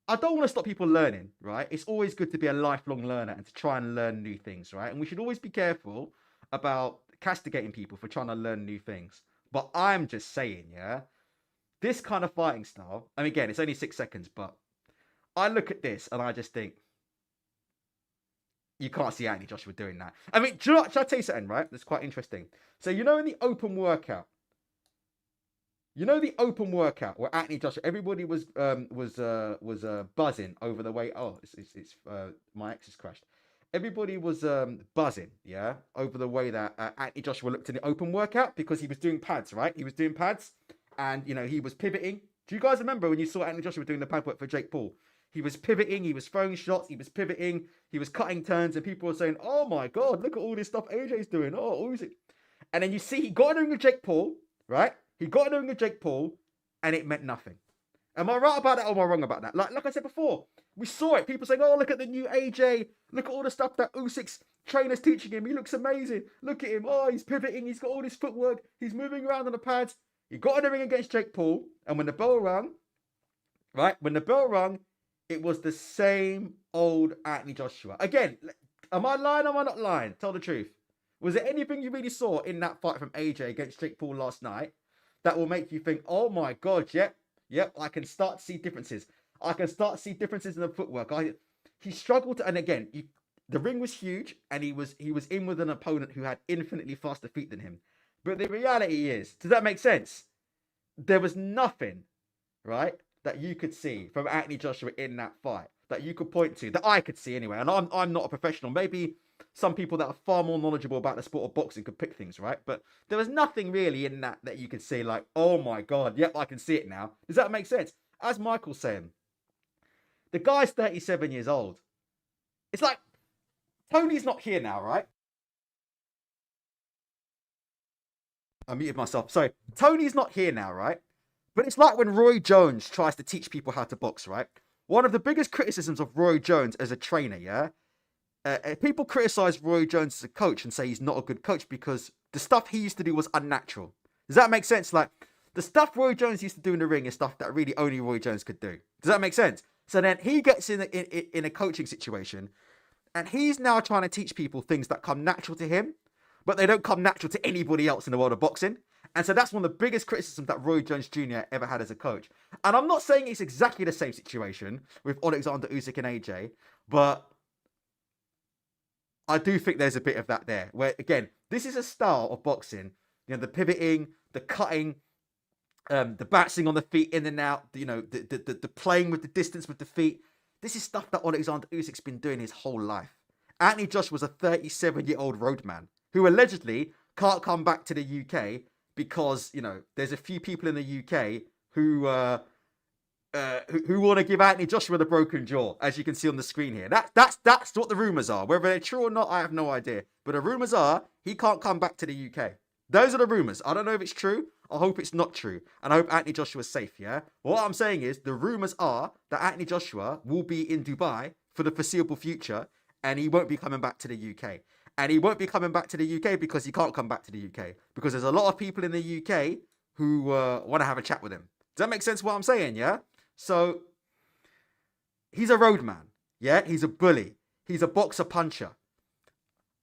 I don't want to stop people learning, right? It's always good to be a lifelong learner and to try and learn new things, right? And we should always be careful about castigating people for trying to learn new things. But I'm just saying, yeah, this kind of fighting style, and again, it's only 6 seconds, but I look at this and I just think, you can't see Anthony Joshua doing that. I mean, should I tell you something, right? That's quite interesting. So, in the open workout, where Anthony Joshua, everybody was buzzing over the way. Oh, it's my ex has crashed. Everybody was buzzing, yeah, over the way that Anthony Joshua looked in the open workout because he was doing pads, right? He was doing pads, and he was pivoting. Do you guys remember when you saw Anthony Joshua doing the pad work for Jake Paul? He was pivoting, he was throwing shots, he was pivoting, he was cutting turns, and people were saying, "Oh my God, look at all this stuff AJ's doing." Oh, who's it? And then you see he got in the ring with Jake Paul, right? He got in the ring with Jake Paul, and it meant nothing. Am I right about that or am I wrong about that? Like I said before, we saw it. People saying, "Oh, look at the new AJ. Look at all the stuff that Usyk's trainer's teaching him. He looks amazing. Look at him. Oh, he's pivoting. He's got all this footwork. He's moving around on the pads." He got in the ring against Jake Paul, and when the bell rang, right? When the bell rang, it was the same old Anthony Joshua. Again, am I lying or am I not lying? Tell the truth. Was there anything you really saw in that fight from AJ against Jake Paul last night that will make you think, "Oh my God, yep, I can start to see differences. I can start to see differences in the footwork." He struggled to, and again, the ring was huge, and he was in with an opponent who had infinitely faster feet than him. But the reality is, does that make sense? There was nothing, right, that you could see from Anthony Joshua in that fight that you could point to, that I could see anyway. And I'm not a professional. Maybe some people that are far more knowledgeable about the sport of boxing could pick things, right? But there was nothing really in that you could say like, "Oh my God, yep, I can see it now." Does that make sense? As Michael's saying, the guy's 37 years old. It's like, Tony's not here now, right? I muted myself. Sorry. Tony's not here now, right? But it's like when Roy Jones tries to teach people how to box, right? One of the biggest criticisms of Roy Jones as a trainer, yeah? People criticize Roy Jones as a coach and say he's not a good coach because the stuff he used to do was unnatural. Does that make sense? Like, the stuff Roy Jones used to do in the ring is stuff that really only Roy Jones could do. Does that make sense? So then he gets in a coaching situation, and he's now trying to teach people things that come natural to him, but they don't come natural to anybody else in the world of boxing. And so that's one of the biggest criticisms that Roy Jones Jr. ever had as a coach. And I'm not saying it's exactly the same situation with Alexander Usyk and AJ, but I do think there's a bit of that there. Where, again, this is a style of boxing. The pivoting, the cutting, the bouncing on the feet in and out, the playing with the distance with the feet. This is stuff that Alexander Usyk's been doing his whole life. Anthony Joshua was a 37-year-old roadman who allegedly can't come back to the UK because, there's a few people in the UK who want to give Anthony Joshua the broken jaw, as you can see on the screen here. That's what the rumours are. Whether they're true or not, I have no idea. But the rumours are he can't come back to the UK. Those are the rumours. I don't know if it's true. I hope it's not true. And I hope Anthony Joshua's safe, yeah? What I'm saying is the rumours are that Anthony Joshua will be in Dubai for the foreseeable future, and he won't be coming back to the UK. And he won't be coming back to the UK because he can't come back to the UK. Because there's a lot of people in the UK who want to have a chat with him. Does that make sense what I'm saying, yeah? So, he's a roadman, yeah? He's a bully. He's a boxer puncher.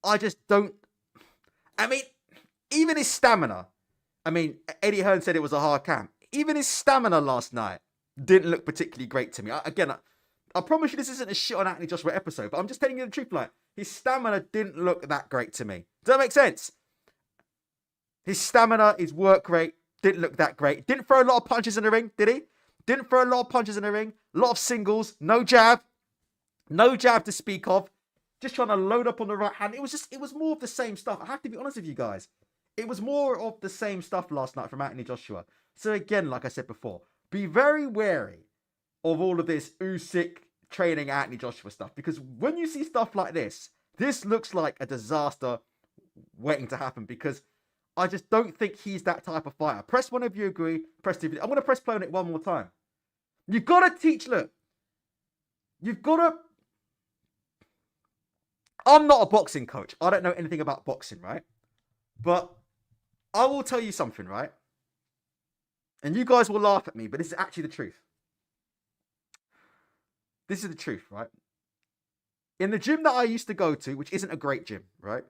I just don't... I mean, even his stamina... I mean, Eddie Hearn said it was a hard camp. Even his stamina last night didn't look particularly great to me. I promise you this isn't a shit on Anthony Joshua episode, but I'm just telling you the truth. Like, his stamina didn't look that great to me. Does that make sense? His stamina, his work rate didn't look that great. Didn't throw a lot of punches in the ring, did he? Didn't throw a lot of punches in the ring. A lot of singles. No jab. No jab to speak of. Just trying to load up on the right hand. It was more of the same stuff. I have to be honest with you guys. It was more of the same stuff last night from Anthony Joshua. So again, like I said before, be very wary of all of this Usyk training Anthony Joshua stuff. Because when you see stuff like this looks like a disaster waiting to happen. Because I just don't think he's that type of fighter. Press one if you agree. Press two. I'm going to press play on it one more time. You've got to teach, look, you've got to, I'm not a boxing coach. I don't know anything about boxing, right? But I will tell you something, right? And you guys will laugh at me, but this is actually the truth. This is the truth, right? In the gym that I used to go to, which isn't a great gym, right?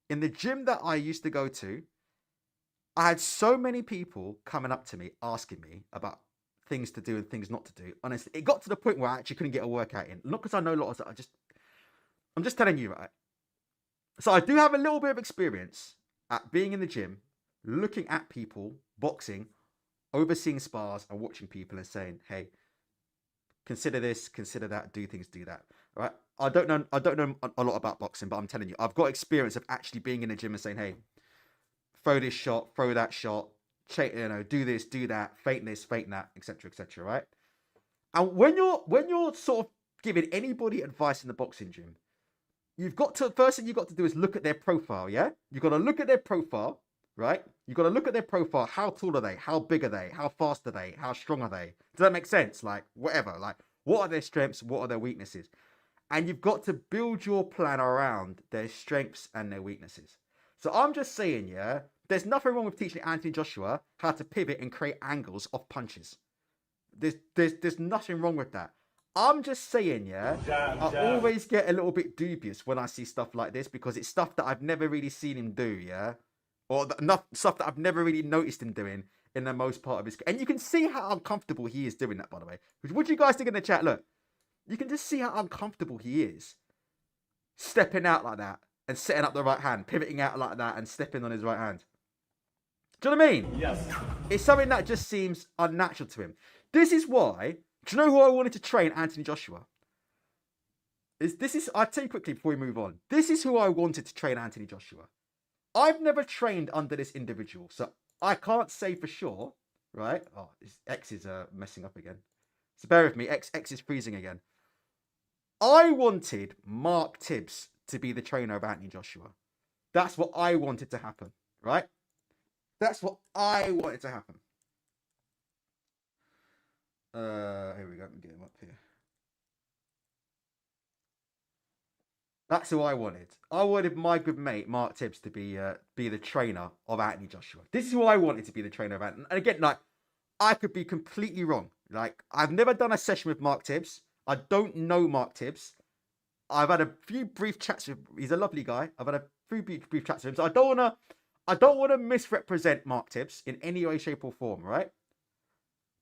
In the gym that I used to go to, I had so many people coming up to me, asking me about things to do and things not to do. Honestly, it got to the point where I actually couldn't get a workout in. Not because I know lots, I'm just telling you, right? So I do have a little bit of experience at being in the gym, looking at people, boxing, overseeing spars and watching people and saying, hey, consider this, consider that, do things, do that. Right? I don't know a lot about boxing, but I'm telling you, I've got experience of actually being in the gym and saying, hey, throw this shot, throw that shot, do this, do that, feint this, feint that, etc., right? And when you're sort of giving anybody advice in the boxing gym, first thing you've got to do is look at their profile, yeah? You've got to look at their profile, right? You've got to look at their profile. How tall are they? How big are they? How fast are they? How strong are they? Does that make sense? Like, whatever. Like, what are their strengths? What are their weaknesses? And you've got to build your plan around their strengths and their weaknesses. So I'm just saying, yeah, there's nothing wrong with teaching Anthony Joshua how to pivot and create angles off punches. There's nothing wrong with that. I'm just saying, yeah, I always get a little bit dubious when I see stuff like this because it's stuff that I've never really seen him do, yeah? Or stuff that I've never really noticed him doing in the most part of his... And you can see how uncomfortable he is doing that, by the way. What do you guys think in the chat? Look, you can just see how uncomfortable he is stepping out like that and setting up the right hand, pivoting out like that and stepping on his right hand. Do you know what I mean? Yes. It's something that just seems unnatural to him. This is why... Do you know who I wanted to train Anthony Joshua? I'll tell you quickly before we move on. This is who I wanted to train Anthony Joshua. I've never trained under this individual, so I can't say for sure, right? Oh, X is messing up again. So bear with me. X is freezing again. I wanted Mark Tibbs to be the trainer of Anthony Joshua. That's what I wanted to happen, right? That's what I wanted to happen. Here we go. Let me get him up here. That's who I wanted. I wanted my good mate Mark Tibbs to be the trainer of Anthony Joshua. This is who I wanted to be the trainer of Anthony. And again, like, I could be completely wrong. Like, I've never done a session with Mark Tibbs. I don't know Mark Tibbs. I've had a few brief chats with. He's a lovely guy. I've had a few brief chats with him. So I don't wanna misrepresent Mark Tibbs in any way, shape, or form, right?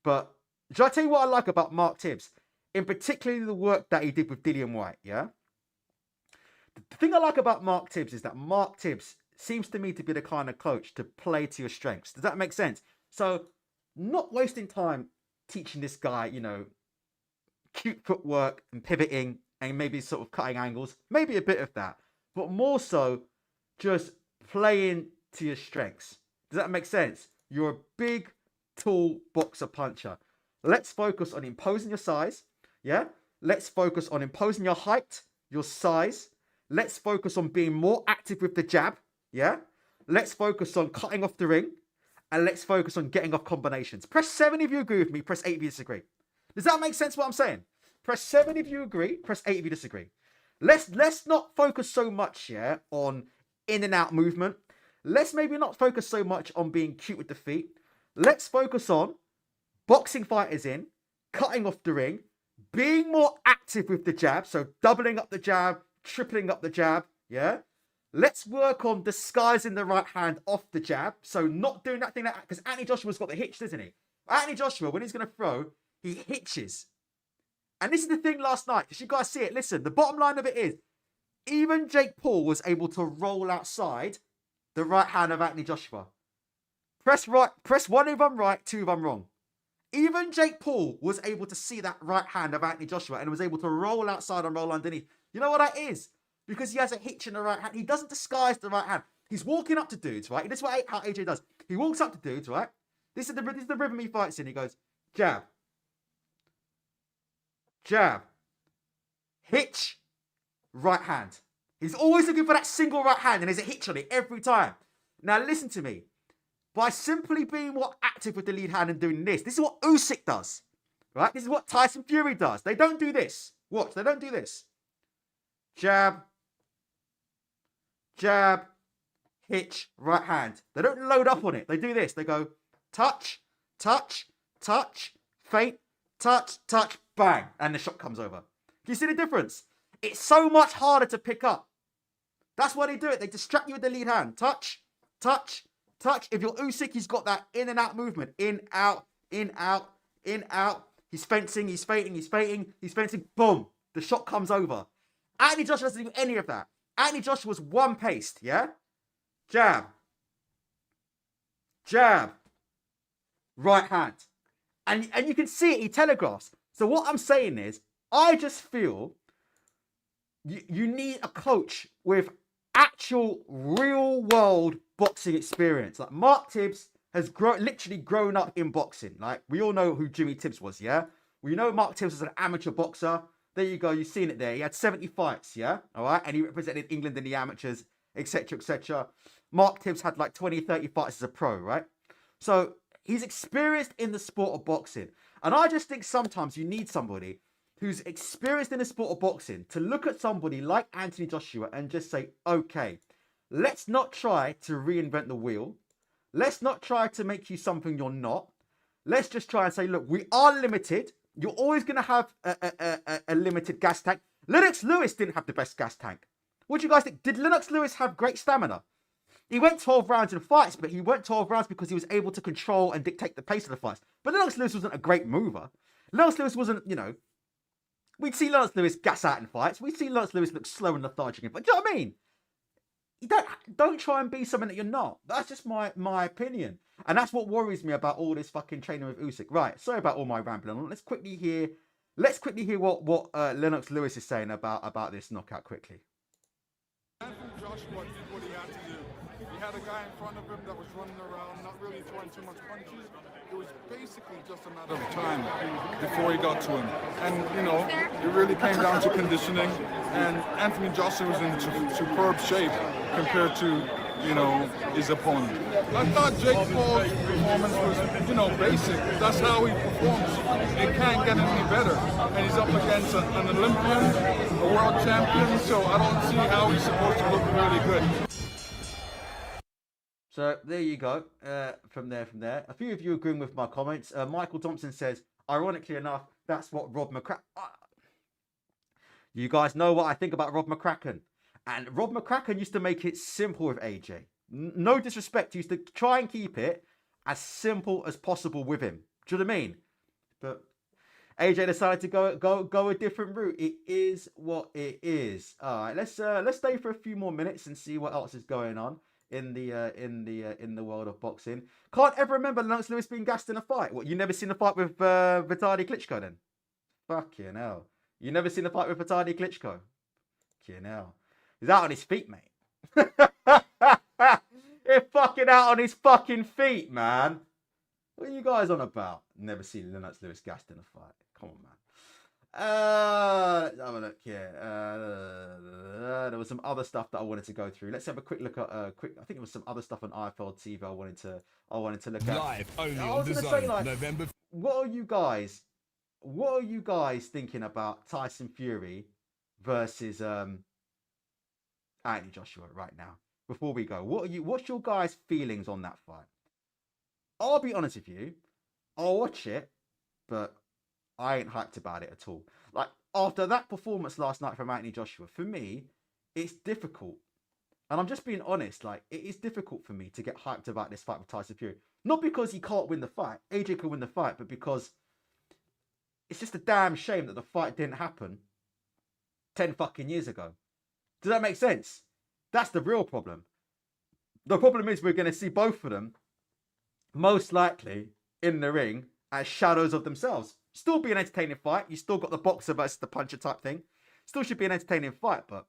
But shall I tell you what I like about Mark Tibbs? In particularly the work that he did with Dillian White, yeah? The thing I like about Mark Tibbs is that Mark Tibbs seems to me to be the kind of coach to play to your strengths. Does that make sense? So, not wasting time teaching this guy, you know, cute footwork and pivoting and maybe sort of cutting angles. Maybe a bit of that. But more so, just playing to your strengths. Does that make sense? You're a big, tall boxer puncher. Let's focus on imposing your size, yeah? Let's focus on imposing your height, your size. Let's focus on being more active with the jab, yeah? Let's focus on cutting off the ring. And let's focus on getting off combinations. Press 7 if you agree with me, press 8 if you disagree. Does that make sense what I'm saying? Press 7 if you agree, press 8 if you disagree. Let's not focus so much, yeah, on in and out movement. Let's maybe not focus so much on being cute with the feet. Let's focus on boxing fighters in, cutting off the ring, being more active with the jab, so doubling up the jab, tripling up the jab, yeah? Let's work on disguising the right hand off the jab, so not doing that thing, because Anthony Joshua's got the hitch, doesn't he? Anthony Joshua, when he's going to throw, he hitches. And this is the thing last night, because you guys see it. Listen, the bottom line of it is, even Jake Paul was able to roll outside the right hand of Anthony Joshua. Press 1 if I'm right, 2 if I'm wrong. Even Jake Paul was able to see that right hand of Anthony Joshua and was able to roll outside and roll underneath. You know what that is? Because he has a hitch in the right hand. He doesn't disguise the right hand. He's walking up to dudes, right? This is how AJ does. He walks up to dudes, right? This is the rhythm he fights in. He goes, jab. Jab. Hitch. Right hand. He's always looking for that single right hand and there's a hitch on it every time. Now listen to me. By simply being more active with the lead hand and doing this is what Usyk does. Right? This is what Tyson Fury does. They don't do this. Watch, they don't do this. Jab, jab, hitch, right hand. They don't load up on it. They do this. They go touch, touch, touch, feint, touch, touch, bang. And the shot comes over. Do you see the difference? It's so much harder to pick up. That's why they do it. They distract you with the lead hand. Touch, touch, touch. If you're Usyk, he's got that in and out movement. In, out, in, out, in, out. He's fencing, he's feinting, he's feinting, he's fencing. Boom. The shot comes over. Anthony Joshua doesn't do any of that. Anthony Joshua was one-paced, yeah? Jab. Jab. Right hand. And you can see it, he telegraphs. So what I'm saying is, I just feel you need a coach with actual real-world boxing experience. Like Mark Tibbs has literally grown up in boxing. Like, we all know who Jimmy Tibbs was, yeah? We know Mark Tibbs was an amateur boxer. There you go, you've seen it there. He had 70 fights, yeah? All right? And he represented England in the amateurs, etc., etc. Mark Tibbs had like 20, 30 fights as a pro, right? So he's experienced in the sport of boxing. And I just think sometimes you need somebody who's experienced in the sport of boxing to look at somebody like Anthony Joshua and just say, okay, let's not try to reinvent the wheel. Let's not try to make you something you're not. Let's just try and say, look, we are limited. You're always going to have a limited gas tank. Lennox Lewis didn't have the best gas tank. What do you guys think? Did Lennox Lewis have great stamina? He went 12 rounds in fights, but he went 12 rounds because he was able to control and dictate the pace of the fights. But Lennox Lewis wasn't a great mover. Lennox Lewis wasn't, you know, we'd see Lennox Lewis gas out in fights. We'd see Lennox Lewis look slow and lethargic in fights. Do you know what I mean? You don't try and be something that you're not. That's just my opinion. And that's what worries me about all this fucking training with Usyk. Right, sorry about all my rambling on. Let's quickly hear what Lennox Lewis is saying about this knockout quickly. Anthony Joshua did what he had to do. He had a guy in front of him that was running around, not really throwing too much punches. It was basically just a matter of time before he got to him. And, you know, it really came down to conditioning. And Anthony Joshua was in superb shape compared to, you know, his opponent. I thought Jake Paul's performance was, you know, basic. That's how he performs. It can't get any better. And he's up against an Olympian, a world champion, so I don't see how he's supposed to look really good. So there you go. From there. A few of you agreeing with my comments. Michael Thompson says, ironically enough, that's what Rob McCracken... You guys know what I think about Rob McCracken. And Rob McCracken used to make it simple with AJ. No disrespect. He used to try and keep it as simple as possible with him. Do you know what I mean? But AJ decided to go a different route. It is what it is. All right, let's stay for a few more minutes and see what else is going on in the world of boxing. Can't ever remember Lennox Lewis being gassed in a fight. What, you never seen a fight with Vitali Klitschko then? Fucking hell. You never seen a fight with Vitali Klitschko? Fucking hell. He's out on his feet, mate. He's fucking out on his fucking feet, man. What are you guys on about? Never seen Lennox Lewis gassed in a fight. Come on, man. Let's have a look here. There was some other stuff that I wanted to go through. Let's have a quick look at I think there was some other stuff on IFL TV I wanted to look at. Live only on the Zone, like, November. What are you guys thinking about Tyson Fury versus Anthony Joshua right now? Before we go, what's your guys' feelings on that fight? I'll be honest with you, I'll watch it, but I ain't hyped about it at all. Like, after that performance last night from Anthony Joshua, for me, it's difficult. And I'm just being honest, like, it is difficult for me to get hyped about this fight with Tyson Fury. Not because he can't win the fight, AJ can win the fight, but because it's just a damn shame that the fight didn't happen 10 fucking years ago. Does that make sense? That's the real problem. The problem is we're going to see both of them most likely in the ring as shadows of themselves. Still be an entertaining fight. You still got the boxer versus the puncher type thing. Still should be an entertaining fight, but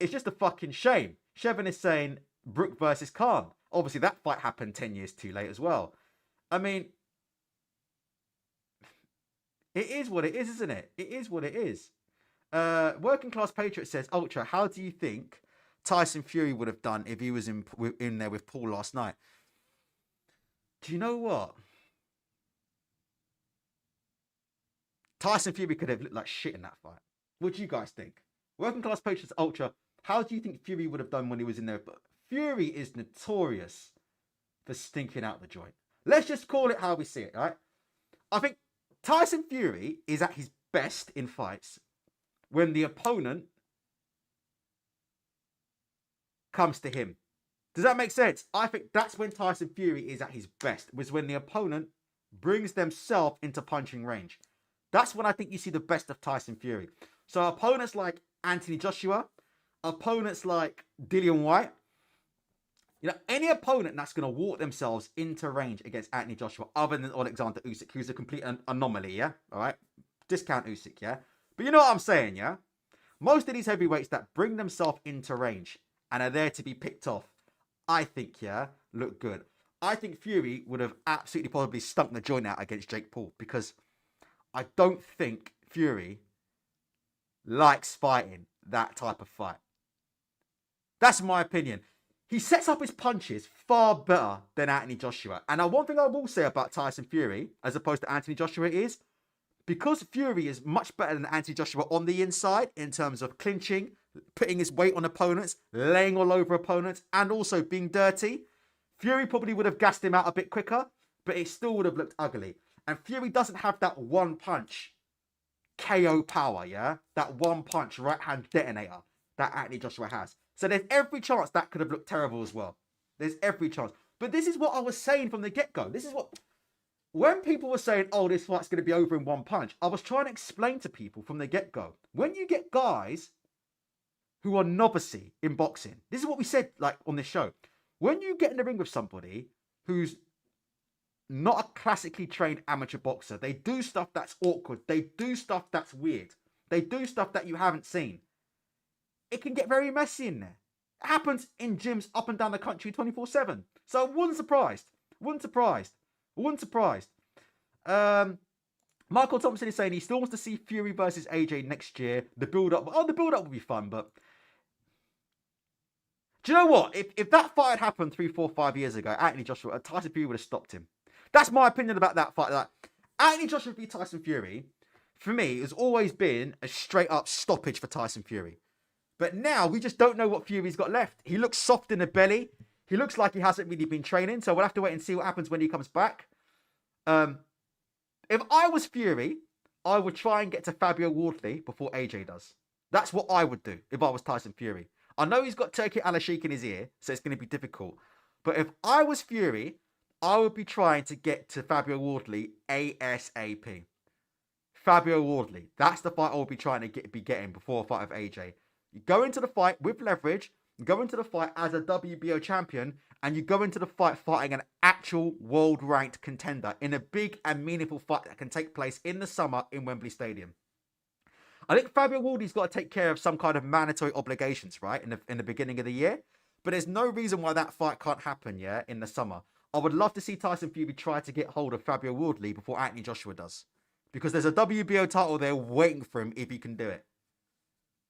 it's just a fucking shame. Shevin is saying Brook versus Khan. Obviously, that fight happened 10 years too late as well. I mean, it is what it is, isn't it? It is what it is. Working Class Patriot says, Ultra, how do you think Tyson Fury would have done if he was in there with Paul last night? Do you know what? Tyson Fury could have looked like shit in that fight. What do you guys think? Working Class Patriots Ultra, how do you think Fury would have done when he was in there? But Fury is notorious for stinking out the joint. Let's just call it how we see it, right? I think Tyson Fury is at his best in fights when the opponent comes to him. Does that make sense? I think that's when Tyson Fury is at his best, was when the opponent brings themselves into punching range. That's when I think you see the best of Tyson Fury. So opponents like Anthony Joshua, opponents like Dillian White, you know, any opponent that's going to walk themselves into range against Anthony Joshua, other than Alexander Usyk, who's a complete anomaly, yeah? All right? Discount Usyk, yeah? But you know what I'm saying, yeah? Most of these heavyweights that bring themselves into range and are there to be picked off, I think, yeah, look good. I think Fury would have absolutely probably stunk the joint out against Jake Paul, because I don't think Fury likes fighting that type of fight. That's my opinion. He sets up his punches far better than Anthony Joshua. And now one thing I will say about Tyson Fury, as opposed to Anthony Joshua, is because Fury is much better than Anthony Joshua on the inside in terms of clinching, putting his weight on opponents, laying all over opponents, and also being dirty, Fury probably would have gassed him out a bit quicker, but it still would have looked ugly. And Fury doesn't have that one punch KO power, yeah? That one punch right hand detonator that Anthony Joshua has. So there's every chance that could have looked terrible as well. There's every chance. But this is what I was saying from the get-go. This is what... When people were saying, oh, this fight's going to be over in one punch, I was trying to explain to people from the get-go. When you get guys who are novice in boxing, this is what we said like on this show. When you get in the ring with somebody who's not a classically trained amateur boxer, they do stuff that's awkward. They do stuff that's weird. They do stuff that you haven't seen. It can get very messy in there. It happens in gyms up and down the country 24/7. So I wasn't surprised. Michael Thompson is saying he still wants to see Fury versus AJ next year. The build-up will be fun, but do you know what? If that fight had happened 3, 4, 5 years ago, Anthony Joshua, Tyson Fury would have stopped him. That's my opinion about that fight. Like, Anthony Joshua v Tyson Fury, for me, has always been a straight-up stoppage for Tyson Fury. But now we just don't know what Fury's got left. He looks soft in the belly. He looks like he hasn't really been training. So we'll have to wait and see what happens when he comes back. If I was Fury, I would try and get to Fabio Wardley before AJ does. That's what I would do if I was Tyson Fury. I know he's got Turki Al-Sheikh in his ear, so it's going to be difficult. But if I was Fury, I would be trying to get to Fabio Wardley ASAP. Fabio Wardley. That's the fight I would be trying to be getting before a fight of AJ. You go into the fight with leverage, you go into the fight as a WBO champion, and you go into the fight fighting an actual world-ranked contender in a big and meaningful fight that can take place in the summer in Wembley Stadium. I think Fabio Wardley's got to take care of some kind of mandatory obligations, right, in the beginning of the year. But there's no reason why that fight can't happen, yeah, in the summer. I would love to see Tyson Fury try to get hold of Fabio Wardley before Anthony Joshua does. Because there's a WBO title there waiting for him if he can do it.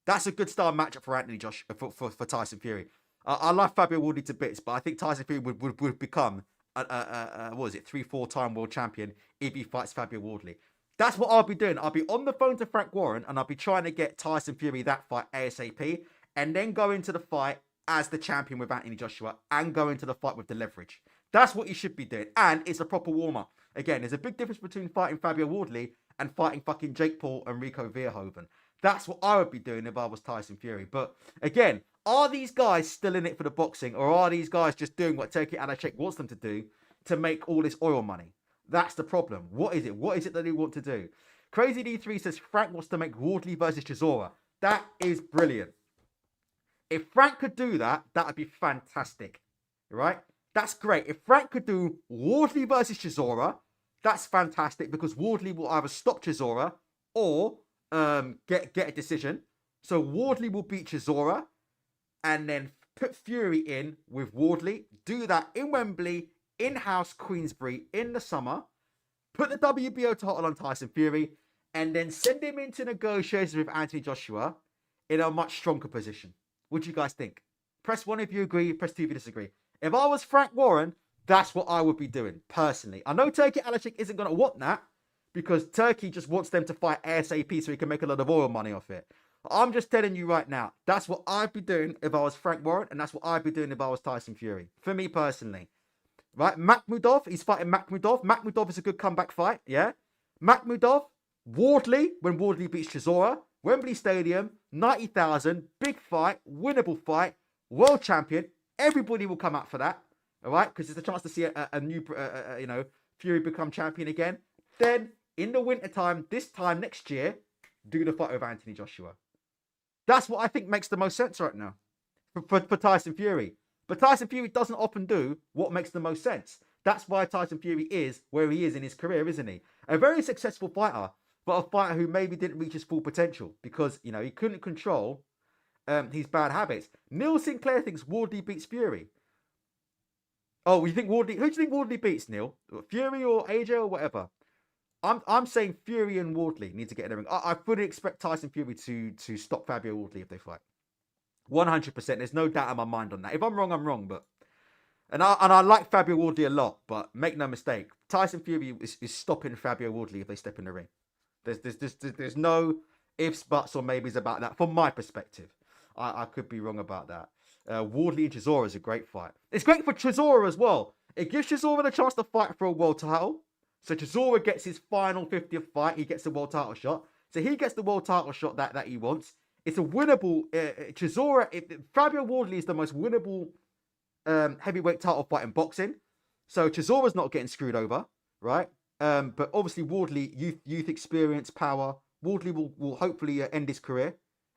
That's a good style matchup for Anthony Joshua, for Tyson Fury. I love Fabio Wardley to bits, but I think Tyson Fury would become what was it, 3-4 time world champion if he fights Fabio Wardley. That's what I'll be doing. I'll be on the phone to Frank Warren and I'll be trying to get Tyson Fury that fight ASAP, and then go into the fight as the champion with Anthony Joshua and go into the fight with the leverage. That's what you should be doing, and it's a proper warm-up. Again, there's a big difference between fighting Fabio Wardley and fighting fucking Jake Paul and Rico Verhoeven. That's what I would be doing if I was Tyson Fury. But again, are these guys still in it for the boxing, or are these guys just doing what Turki Al-Sheikh wants them to do to make all this oil money? That's the problem. What is it? What is it that they want to do? Crazy D3 says Frank wants to make Wardley versus Chisora. That is brilliant. If Frank could do that, that would be fantastic. Right? That's great. If Frank could do Wardley versus Chisora, that's fantastic, because Wardley will either stop Chisora or get a decision. So Wardley will beat Chisora and then put Fury in with Wardley. Do that in Wembley, in-house Queensbury in the summer. Put the WBO title on Tyson Fury and then send him into negotiations with Anthony Joshua in a much stronger position. What do you guys think? Press 1 if you agree, press 2 if you disagree. If I was Frank Warren, that's what I would be doing, personally. I know Turki Al-Sheikh isn't going to want that, because Turkey just wants them to fight ASAP so he can make a lot of oil money off it. I'm just telling you right now, that's what I'd be doing if I was Frank Warren, and that's what I'd be doing if I was Tyson Fury. For me personally. Right? Makhmudov, he's fighting Makhmudov. Makhmudov is a good comeback fight, yeah? Makhmudov, Wardley, when Wardley beats Chisora, Wembley Stadium, 90,000, big fight, winnable fight, world champion. Everybody will come out for that, all right? Because there's a chance to see a new, Fury become champion again. Then, in the wintertime, this time next year, do the fight with Anthony Joshua. That's what I think makes the most sense right now for Tyson Fury. But Tyson Fury doesn't often do what makes the most sense. That's why Tyson Fury is where he is in his career, isn't he? A very successful fighter, but a fighter who maybe didn't reach his full potential because, you know, he couldn't control his bad habits. Neil Sinclair thinks Wardley beats Fury. Oh, you think Wardley? Who do you think Wardley beats, Neil? Fury or AJ or whatever? I'm saying Fury and Wardley need to get in the ring. I fully expect Tyson Fury to stop Fabio Wardley if they fight. 100%. There's no doubt in my mind on that. If I'm wrong, I'm wrong. But and I like Fabio Wardley a lot. But make no mistake, Tyson Fury is stopping Fabio Wardley if they step in the ring. There's no ifs, buts, or maybes about that from my perspective. I could be wrong about that. Wardley and Chisora is a great fight. It's great for Chisora as well. It gives Chisora the chance to fight for a world title. So Chisora gets his final 50th fight. He gets the world title shot. So he gets the world title shot that he wants. It's a winnable Chisora. Fabio Wardley is the most winnable heavyweight title fight in boxing. So Chisora's not getting screwed over, right? But obviously Wardley, youth experience, power. Wardley will hopefully end his career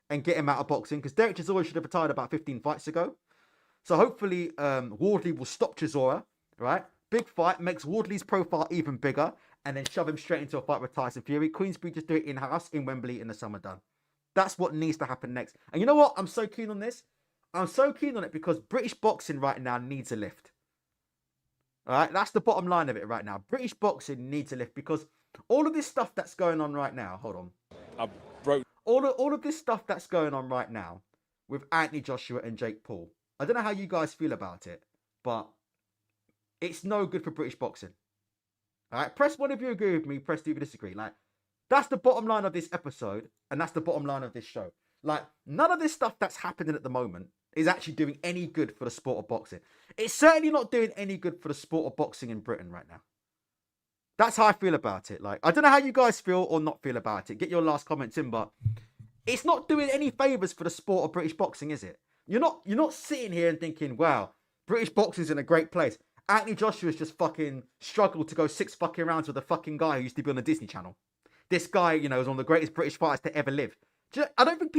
and get him out of boxing because Derek Chisora should have retired about 15 fights ago. So hopefully Wardley will stop Chisora, right? Big fight, makes Wardley's profile even bigger, and then shove him straight into a fight with Tyson Fury. Queensbury just do it in-house in Wembley in the summer done. That's what needs to happen next. And you know what? I'm so keen on this. I'm so keen on it because British boxing right now needs a lift. All right? That's the bottom line of it right now. British boxing needs a lift because all of this stuff that's going on right now, hold on. All of this stuff that's going on right now with Anthony Joshua and Jake Paul. I don't know how you guys feel about it, but it's no good for British boxing. All right? Press one if you agree with me. Press two if you disagree. Like, that's the bottom line of this episode, and that's the bottom line of this show. Like, none of this stuff that's happening at the moment is actually doing any good for the sport of boxing. It's certainly not doing any good for the sport of boxing in Britain right now. That's how I feel about it. Like, I don't know how you guys feel or not feel about it. Get your last comments in, but it's not doing any favours for the sport of British boxing, is it? You're not sitting here and thinking, wow, British boxing's in a great place. Anthony Joshua's just fucking struggled to go 6 fucking rounds with a fucking guy who used to be on the Disney Channel. This guy, you know, is one of the greatest British fighters to ever live. I don't think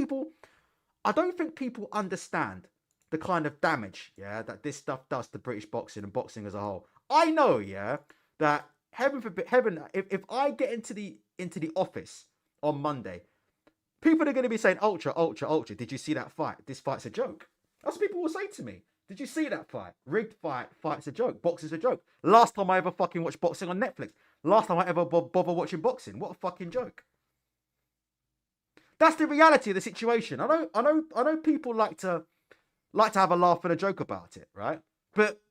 people understand the kind of damage, yeah, that this stuff does to British boxing and boxing as a whole. I know, yeah, that if I get into the office on Monday, people are going to be saying, Ultra, did you see that fight? This fight's a joke. That's what people will say to me. Did you see that fight? Rigged fight's a joke. Boxing's a joke. Last time I ever fucking watched boxing on Netflix. Last time I ever bother watching boxing. What a fucking joke. That's the reality of the situation. I know people like to have a laugh and a joke about it, right? But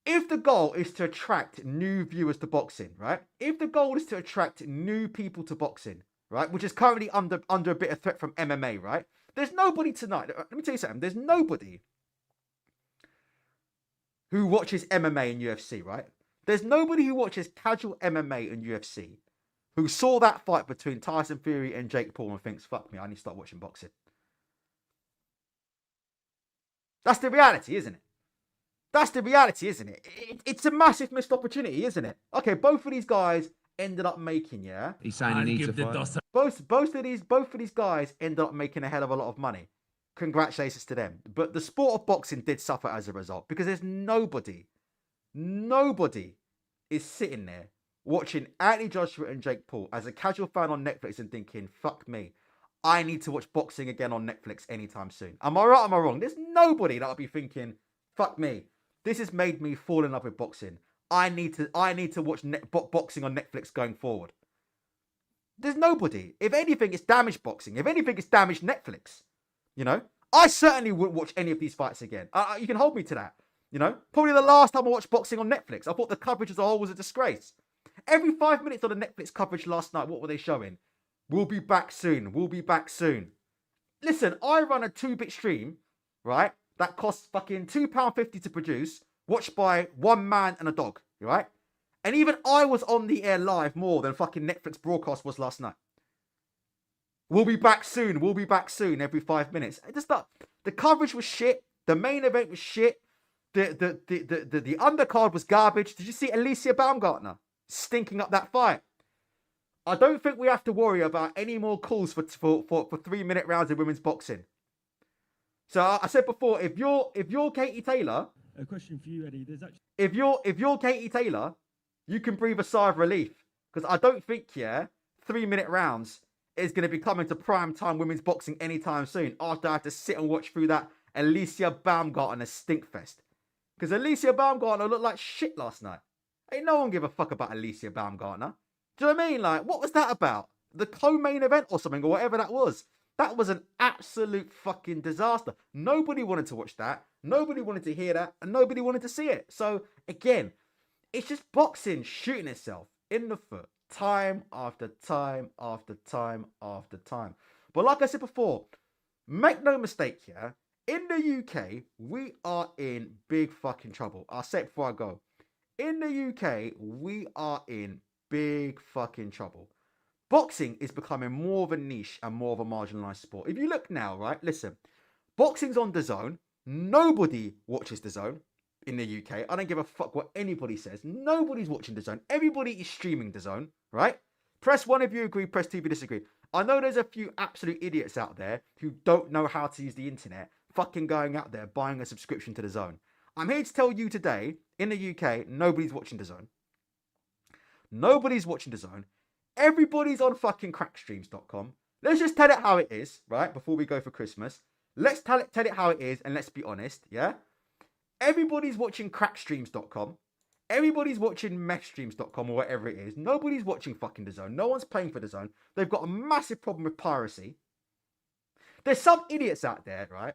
if the goal is to attract new viewers to boxing, right? If the goal is to attract new people to boxing, right? Which is currently under a bit of threat from MMA, right? There's nobody tonight. Let me tell you something. There's nobody who watches MMA and UFC, right? There's nobody who watches casual MMA and UFC who saw that fight between Tyson Fury and Jake Paul and thinks, fuck me, I need to start watching boxing. That's the reality, isn't it? That's the reality, isn't it? It's a massive missed opportunity, isn't it? Okay, both of these guys ended up making, yeah? He's saying he needs to fight. Both of these guys ended up making a hell of a lot of money. Congratulations to them. But the sport of boxing did suffer as a result because there's nobody is sitting there watching Anthony Joshua and Jake Paul as a casual fan on Netflix and thinking, fuck me, I need to watch boxing again on Netflix anytime soon. Am I right or am I wrong? There's nobody that'll be thinking, fuck me, this has made me fall in love with boxing. I need to watch boxing on Netflix going forward. There's nobody. If anything, it's damaged boxing. If anything, it's damaged Netflix. You know? I certainly wouldn't watch any of these fights again. You can hold me to that. You know? Probably the last time I watched boxing on Netflix. I thought the coverage as a whole was a disgrace. Every 5 minutes on the Netflix coverage last night, what were they showing? We'll be back soon. We'll be back soon. Listen, I run a 2-bit stream, right? That costs fucking £2.50 to produce, watched by one man and a dog, right? And even I was on the air live more than fucking Netflix broadcast was last night. We'll be back soon. We'll be back soon every 5 minutes. The coverage was shit. The main event was shit. The undercard was garbage. Did you see Alicia Baumgartner stinking up that fight? I don't think we have to worry about any more calls for 3-minute rounds of women's boxing. So I said before, if you're Katie Taylor, A question for you, Eddie. There's actually if you're Katie Taylor, you can breathe a sigh of relief, because I don't think 3-minute rounds is going to be coming to prime time women's boxing anytime soon. After I have to sit and watch through that Alicia Baumgartner stinkfest, because Alicia Baumgartner looked like shit last night. Ain't no one give a fuck about Alicia Baumgartner. Do you know what I mean? Like, what was that about? The co-main event or something, or whatever that was. That was an absolute fucking disaster. Nobody wanted to watch that. Nobody wanted to hear that. And nobody wanted to see it. So, again, it's just boxing shooting itself in the foot. Time after time after time after time. But like I said before, make no mistake here. In the UK, we are in big fucking trouble. I'll say it before I go. In the UK, we are in big fucking trouble. Boxing is becoming more of a niche and more of a marginalised sport. If you look now, right, listen, boxing's on DAZN. Nobody watches DAZN in the UK. I don't give a fuck what anybody says. Nobody's watching DAZN. Everybody is streaming DAZN, right? Press 1 if you agree, press 2 if you disagree. I know there's a few absolute idiots out there who don't know how to use the internet, fucking going out there buying a subscription to DAZN. I'm here to tell you today, in the UK, nobody's watching DAZN. Nobody's watching DAZN. Everybody's on fucking crackstreams.com. Let's just tell it how it is, right? Before we go for Christmas. Let's tell it how it is, and let's be honest, yeah? Everybody's watching crackstreams.com. Everybody's watching meshstreams.com or whatever it is. Nobody's watching fucking DAZN. No one's paying for DAZN. They've got a massive problem with piracy. There's some idiots out there, right?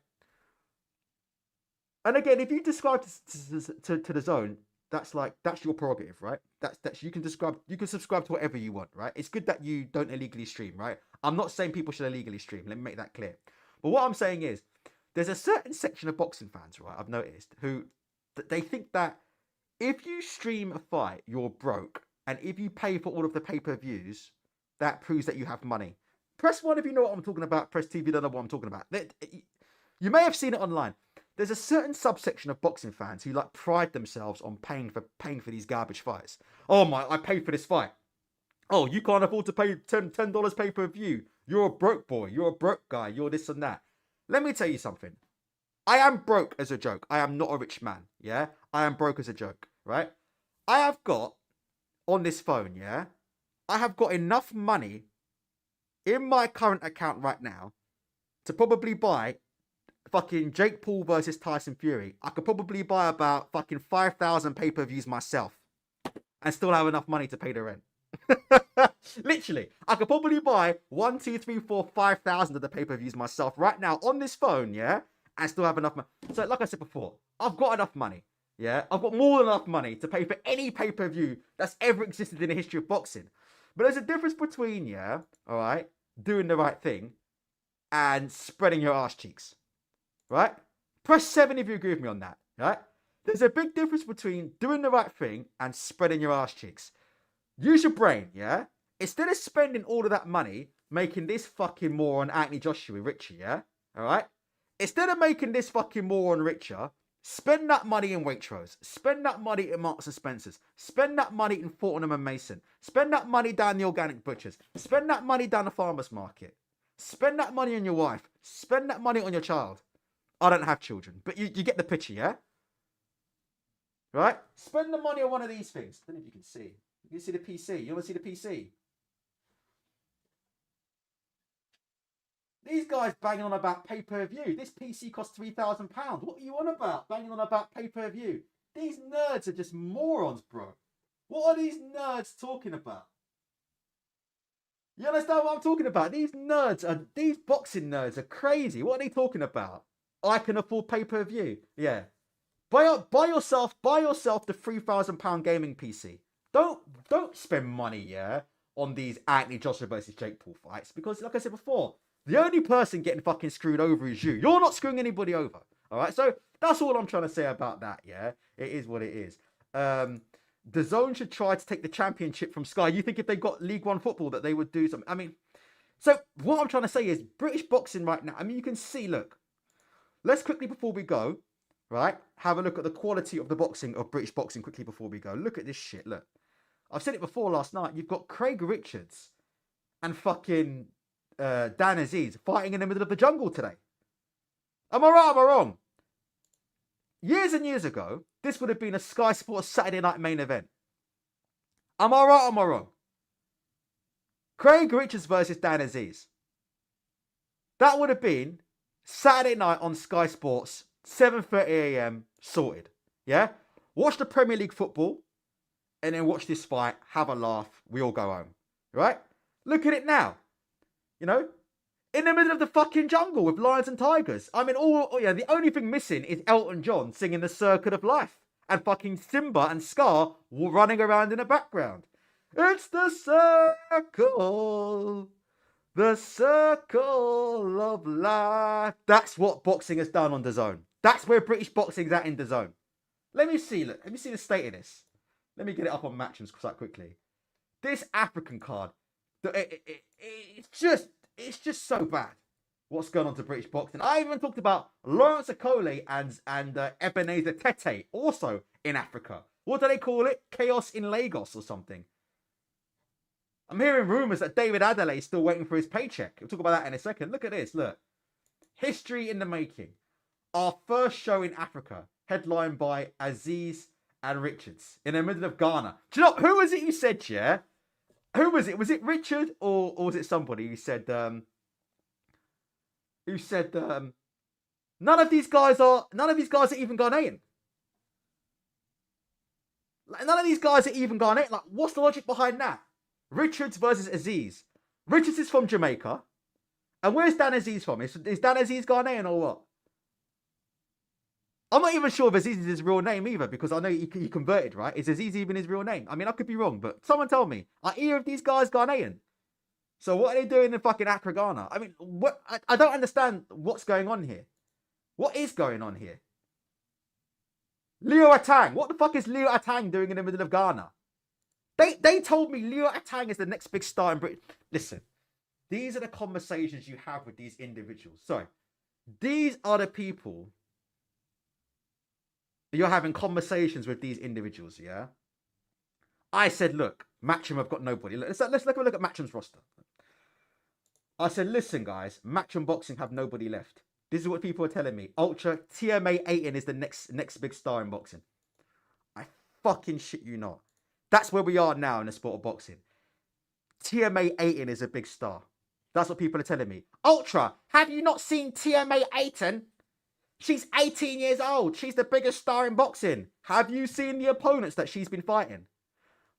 And again, if you describe to DAZN, that's your prerogative, right? That's you can subscribe to whatever you want, right? It's good that you don't illegally stream, right? I'm not saying people should illegally stream. Let me make that clear. But what I'm saying is, there's a certain section of boxing fans, right? I've noticed who they think that if you stream a fight, you're broke, and if you pay for all of the pay-per-views, that proves that you have money. Press 1 if you know what I'm talking about. Press 2 if you don't know what I'm talking about. You may have seen it online. There's a certain subsection of boxing fans who pride themselves on paying for these garbage fights. Oh my, I paid for this fight. Oh, you can't afford to pay $10 pay-per-view. You're a broke boy. You're a broke guy. You're this and that. Let me tell you something. I am broke as a joke. I am not a rich man. Yeah, I am broke as a joke. Right? I have got on this phone. Yeah, I have got enough money in my current account right now to probably buy fucking Jake Paul versus Tyson Fury. I could probably buy about fucking 5,000 pay-per-views myself and still have enough money to pay the rent. Literally, I could probably buy 1, 2, 3, 4, 5,000 of the pay-per-views myself right now on this phone, yeah, and still have enough money. So, like I said before, I've got enough money, yeah, I've got more than enough money to pay for any pay-per-view that's ever existed in the history of boxing. But there's a difference between, yeah, all right, doing the right thing and spreading your arse cheeks, right? Press 7 if you agree with me on that, right? There's a big difference between doing the right thing and spreading your arse cheeks. Use your brain, yeah? Instead of spending all of that money making this fucking moron Anthony Joshua richer, yeah? Alright? Instead of making this fucking moron richer, spend that money in Waitrose. Spend that money in Marks and Spencer's. Spend that money in Fortnum and Mason. Spend that money down the organic butchers. Spend that money down the farmer's market. Spend that money on your wife. Spend that money on your child. I don't have children, but you get the picture, yeah? Right? Spend the money on one of these things. I don't know if you can see. You can see the PC. You want to see the PC? These guys banging on about pay-per-view. This PC costs £3,000. What are you on about? Banging on about pay-per-view. These nerds are just morons, bro. What are these nerds talking about? You understand what I'm talking about? These boxing nerds are crazy. What are they talking about? I can afford pay-per-view. Yeah. Buy yourself the £3,000 gaming PC. don't spend money, yeah, on these Anthony Joshua versus Jake Paul fights, because like I said before, the only person getting fucking screwed over is you. You're not screwing anybody over. All right, so that's all I'm trying to say about that. Yeah, it is what it is. The Zone should try to take the championship from Sky. You think if they got League One football that they would do something? I mean, so what I'm trying to say is British boxing right now. I mean, you can see. Look, let's quickly before we go, right? Have a look at the quality of the boxing of British boxing quickly before we go. Look at this shit. Look, I've said it before last night. You've got Craig Richards and fucking Dan Aziz fighting in the middle of the jungle today. Am I right? Am I wrong? Years and years ago, this would have been a Sky Sports Saturday night main event. Am I right? Am I wrong? Craig Richards versus Dan Aziz. That would have been Saturday night on Sky Sports, 7:30 a.m. sorted. Yeah? Watch the Premier League football and then watch this fight, have a laugh, we all go home. Right? Look at it now. You know? In the middle of the fucking jungle with lions and tigers. I mean, the only thing missing is Elton John singing The Circle of Life. And fucking Simba and Scar running around in the background. It's the circle of life. That's what boxing has done on DAZN. That's where British boxing's at in DAZN. Let me see the state of this. Let me get it up on Matchms quite quickly. This African card, it's just so bad. What's going on to British boxing? I even talked about Lawrence Akole and Ebenezer Tete, also in Africa. What do they call it? Chaos in Lagos or something. I'm hearing rumours that David Adelaide is still waiting for his paycheck. We'll talk about that in a second. Look at this, look. History in the making. Our first show in Africa, headlined by Aziz and Richards, in the middle of Ghana. Do you know, who was it you said, yeah? Who was it? Was it Richard or was it somebody who said, none of these guys are even Ghanaian. Like, none of these guys are even Ghanaian. Like, what's the logic behind that? Richards versus Aziz. Richards is from Jamaica. And where's Dan Aziz from? Is Dan Aziz Ghanaian or what? I'm not even sure if Aziz is his real name either, because I know he converted, right? Is Aziz even his real name? I mean, I could be wrong, but someone tell me. Are either of these guys Ghanaian? So what are they doing in fucking Accra, Ghana? I mean, I don't understand what's going on here. What is going on here? Leo Atang. What the fuck is Leo Atang doing in the middle of Ghana? They told me Leo Atang is the next big star in Britain. Listen, these are the conversations you have with these individuals. Sorry. These are the people you're having conversations with these individuals, yeah? I said, look, Matchroom have got nobody. Let's have a look at Matchroom's roster. I said, listen, guys, Matchroom Boxing have nobody left. This is what people are telling me. Ultra TMA Aiton is the next big star in boxing. I fucking shit you not. That's where we are now in the sport of boxing. TMA Aiton is a big star. That's what people are telling me. Ultra, have you not seen TMA Aiton? She's 18 years old. She's the biggest star in boxing. Have you seen the opponents that she's been fighting?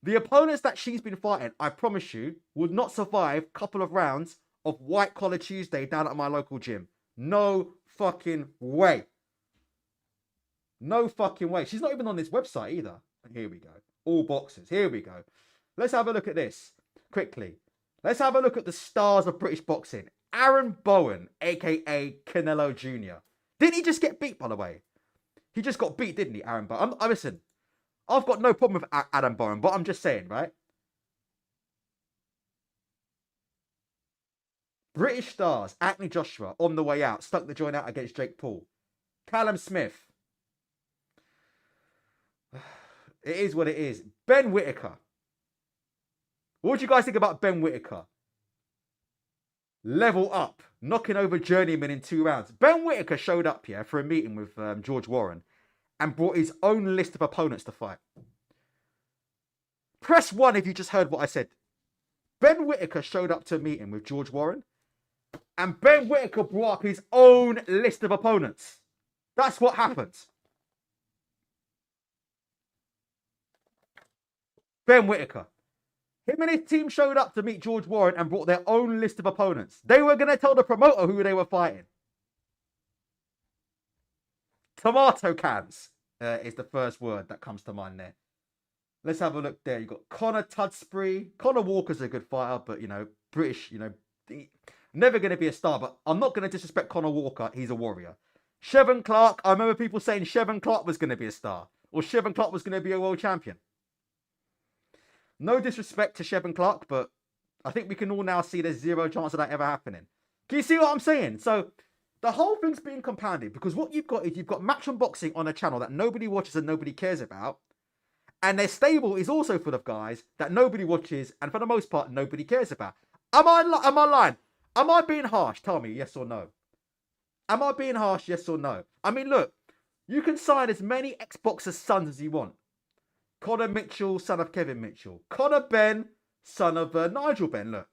The opponents that she's been fighting, I promise you, would not survive a couple of rounds of White Collar Tuesday down at my local gym. No fucking way. No fucking way. She's not even on this website either. Here we go. All boxers. Here we go. Let's have a look at this quickly. Let's have a look at the stars of British boxing. Aaron Bowen, a.k.a. Canelo Jr. Didn't he just get beat, by the way? He just got beat, didn't he, Aaron Bowen? Listen, I've got no problem with Adam Bowen, but I'm just saying, right? British stars, Anthony Joshua, on the way out, stuck the joint out against Jake Paul. Callum Smith. It is what it is. Ben Whittaker. What do you guys think about Ben Whittaker? Level up, knocking over Journeyman in 2 rounds. Ben Whittaker showed up here for a meeting with George Warren and brought his own list of opponents to fight. Press 1 if you just heard what I said. Ben Whittaker showed up to a meeting with George Warren and Ben Whittaker brought up his own list of opponents. That's what happened. Ben Whittaker. Him and his team showed up to meet George Warren and brought their own list of opponents. They were going to tell the promoter who they were fighting. Tomato cans is the first word that comes to mind there. Let's have a look there. You got Connor Tudsbury. Connor Walker's a good fighter, but British, never going to be a star. But I'm not going to disrespect Connor Walker. He's a warrior. Chevron Clark. I remember people saying Chevron Clark was going to be a star, or Chevron Clark was going to be a world champion. No disrespect to Chevron Clark, but I think we can all now see there's zero chance of that ever happening. Can you see what I'm saying? So the whole thing's being compounded because what you've got is you've got Match and Boxing on a channel that nobody watches and nobody cares about. And their stable is also full of guys that nobody watches and for the most part, nobody cares about. Am I lying? Am I being harsh? Tell me yes or no. Am I being harsh? Yes or no? I mean, look, you can sign as many Xboxers sons as you want. Connor Mitchell, son of Kevin Mitchell. Connor Ben, son of Nigel Ben. Look,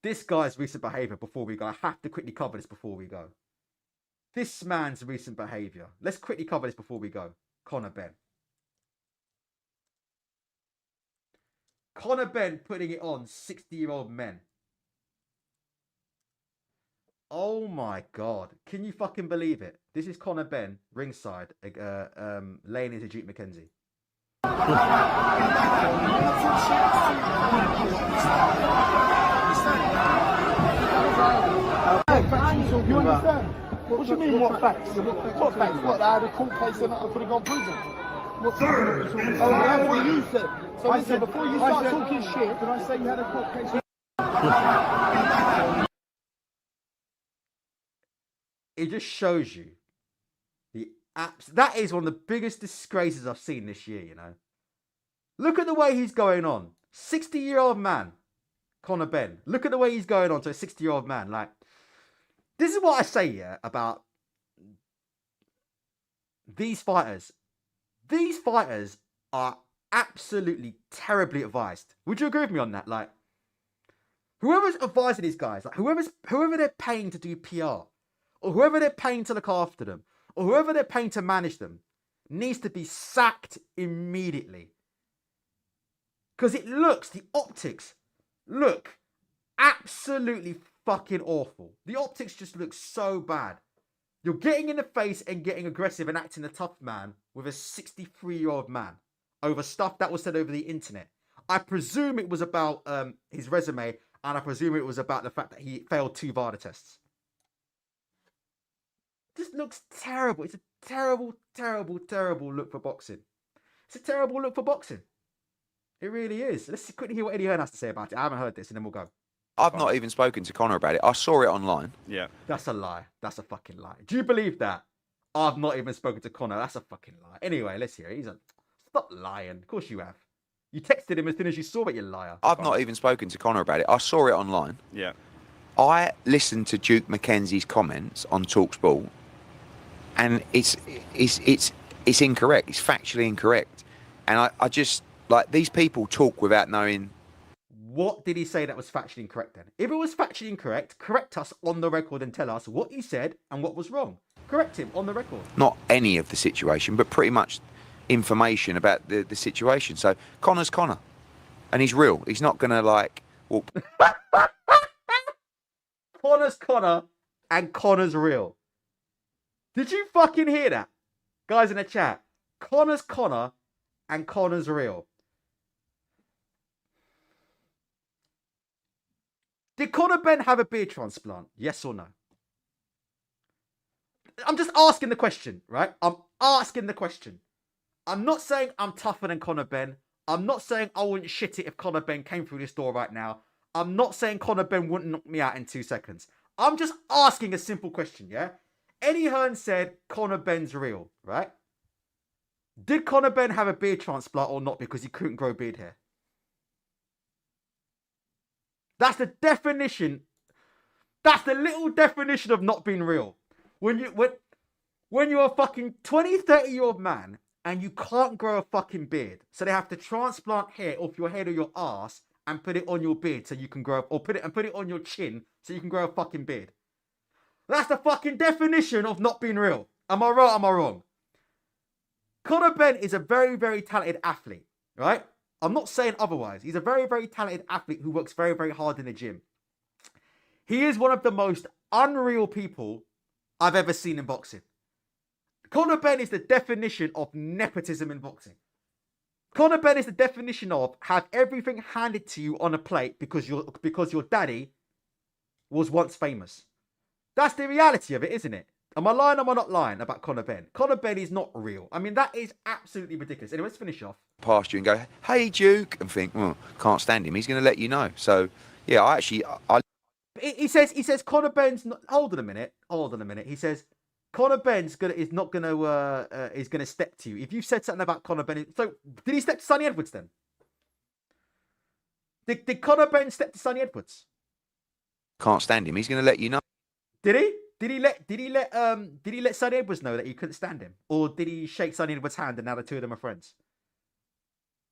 this guy's recent behaviour before we go. I have to quickly cover this before we go. This man's recent behaviour. Let's quickly cover this before we go. Connor Ben. Connor Ben putting it on 60-year-old men. Oh my God. Can you fucking believe it? This is Connor Ben, ringside, laying into Duke McKenzie. You understand? What do you mean, what facts? What facts? What, I had a court case and I could have gone prison? What facts? Oh, that's what you said. So I said, before you start talking shit, did I say you had a court case? It just shows you the apps. That is one of the biggest disgraces I've seen this year, Look at the way he's going on. 60-year-old man, Connor Ben. Look at the way he's going on to a 60-year-old man. Like, this is what I say, about these fighters. These fighters are absolutely terribly advised. Would you agree with me on that? Like, whoever's advising these guys, like whoever they're paying to do PR, or whoever they're paying to look after them, or whoever they're paying to manage them, needs to be sacked immediately. Because the optics look absolutely fucking awful. The optics just look so bad. You're getting in the face and getting aggressive and acting a tough man with a 63-year-old man over stuff that was said over the internet. I presume it was about his resume, and I presume it was about the fact that he failed 2 VADA tests. This looks terrible. It's a terrible, terrible, terrible look for boxing. It's a terrible look for boxing. It really is. Let's quickly hear what Eddie Hearn has to say about it. I haven't heard this, and then we'll go. I've not even spoken to Connor about it. I saw it online. Yeah. That's a lie. That's a fucking lie. Do you believe that? I've not even spoken to Connor. That's a fucking lie. Anyway, let's hear it. Stop lying. Of course you have. You texted him as soon as you saw it, you liar. I've not even spoken to Connor about it. I saw it online. Yeah. I listened to Duke McKenzie's comments on TalkSport, and it's incorrect. It's factually incorrect. And I just, like, these people talk without knowing. What did he say that was factually incorrect then? If it was factually incorrect, correct us on the record and tell us what he said and what was wrong. Correct him on the record. Not any of the situation, but pretty much information about the situation. So Connor's Connor, and he's real. He's not going to, like, well... Connor's Connor and Connor's real. Did you fucking hear that? Guys in the chat. Connor's Connor and Connor's real. Did Connor Ben have a beard transplant? Yes or no? I'm just asking the question, right? I'm asking the question. I'm not saying I'm tougher than Connor Ben. I'm not saying I wouldn't shit it if Connor Ben came through this door right now. I'm not saying Connor Ben wouldn't knock me out in 2 seconds. I'm just asking a simple question, yeah? Eddie Hearn said Connor Ben's real, right? Did Connor Ben have a beard transplant or not because he couldn't grow beard hair? That's the definition. That's the little definition of not being real. When you're a fucking 20, 30-year-old man and you can't grow a fucking beard, so they have to transplant hair off your head or your ass and put it on your beard so you can grow, or put it on your chin so you can grow a fucking beard. That's the fucking definition of not being real. Am I right? Am I wrong? Conor Ben is a very, very talented athlete, right? I'm not saying otherwise. He's a very, very talented athlete who works very, very hard in the gym. He is one of the most unreal people I've ever seen in boxing. Conor Ben is the definition of nepotism in boxing. Conor Benn is the definition of have everything handed to you on a plate because your daddy was once famous. That's the reality of it, isn't it? Am I lying or am I not lying about Conor Benn? Conor Benn is not real. I mean, that is absolutely ridiculous. Anyway, let's finish off. Past you and go, hey, Duke, and think, well, can't stand him. He's going to let you know. So, yeah, I He says Conor Benn's not. Hold on a minute. He says Conor Benn's is gonna step to you. If you said something about Conor Benn, so did he step to Sonny Edwards then? Did Conor Benn step to Sonny Edwards? can't stand him. He's going to let you know. Did he? Did he let Sonny Edwards know that he couldn't stand him, or did he shake Sonny Edwards' hand and now the two of them are friends?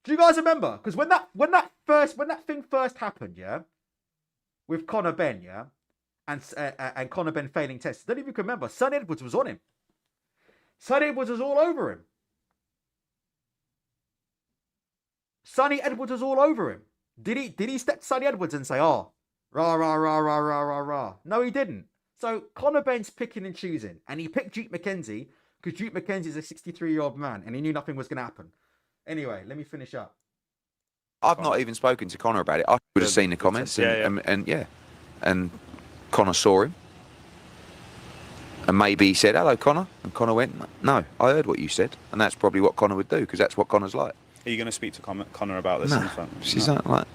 Do you guys remember? Because when that thing first happened, yeah, with Conor Benn, yeah, and Conor Benn failing tests, I don't even remember. Sonny Edwards was on him. Sonny Edwards was all over him. Sonny Edwards was all over him. Did he step to Sonny Edwards and say, "Oh, rah rah rah rah rah rah rah"? No, he didn't. So Conor Benn's picking and choosing, and he picked Duke McKenzie because Duke McKenzie's a 63-year-old man, and he knew nothing was going to happen. Anyway, let me finish up. I've not even spoken to Conor about it. I would have seen the comments, and Conor saw him, and maybe he said, "Hello, Conor," and Conor went, "No, I heard what you said," and that's probably what Conor would do because that's what Conor's like. Are you going to speak to Conor about this? She's not like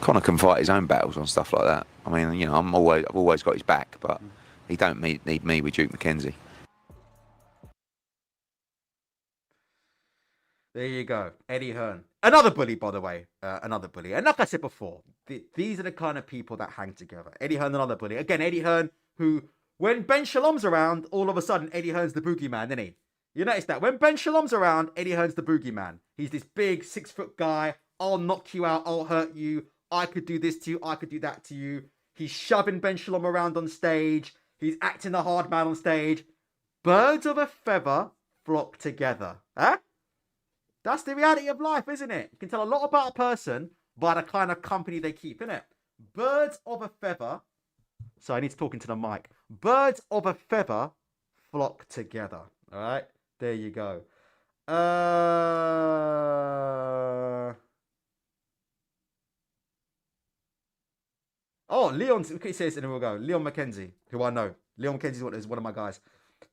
Conor can fight his own battles on stuff like that. I mean, you know, I've always got his back, but he don't need me with Duke McKenzie. There you go, Eddie Hearn, another bully, by the way, another bully. And like I said before, these are the kind of people that hang together. Eddie Hearn, another bully. Again, Eddie Hearn, who when Ben Shalom's around, all of a sudden Eddie Hearn's the boogeyman, isn't he? You notice that when Ben Shalom's around, Eddie Hearn's the boogeyman. He's this big 6-foot guy. I'll knock you out. I'll hurt you. I could do this to you. I could do that to you. He's shoving Ben Shalom around on stage. He's acting the hard man on stage. Birds of a feather flock together. Huh? That's the reality of life, isn't it? You can tell a lot about a person by the kind of company they keep, innit? Birds of a feather. So I need to talk into the mic. Birds of a feather flock together. All right? There you go. Oh, Leon says, and then we'll go. Leon McKenzie, who I know. Leon McKenzie is one of my guys.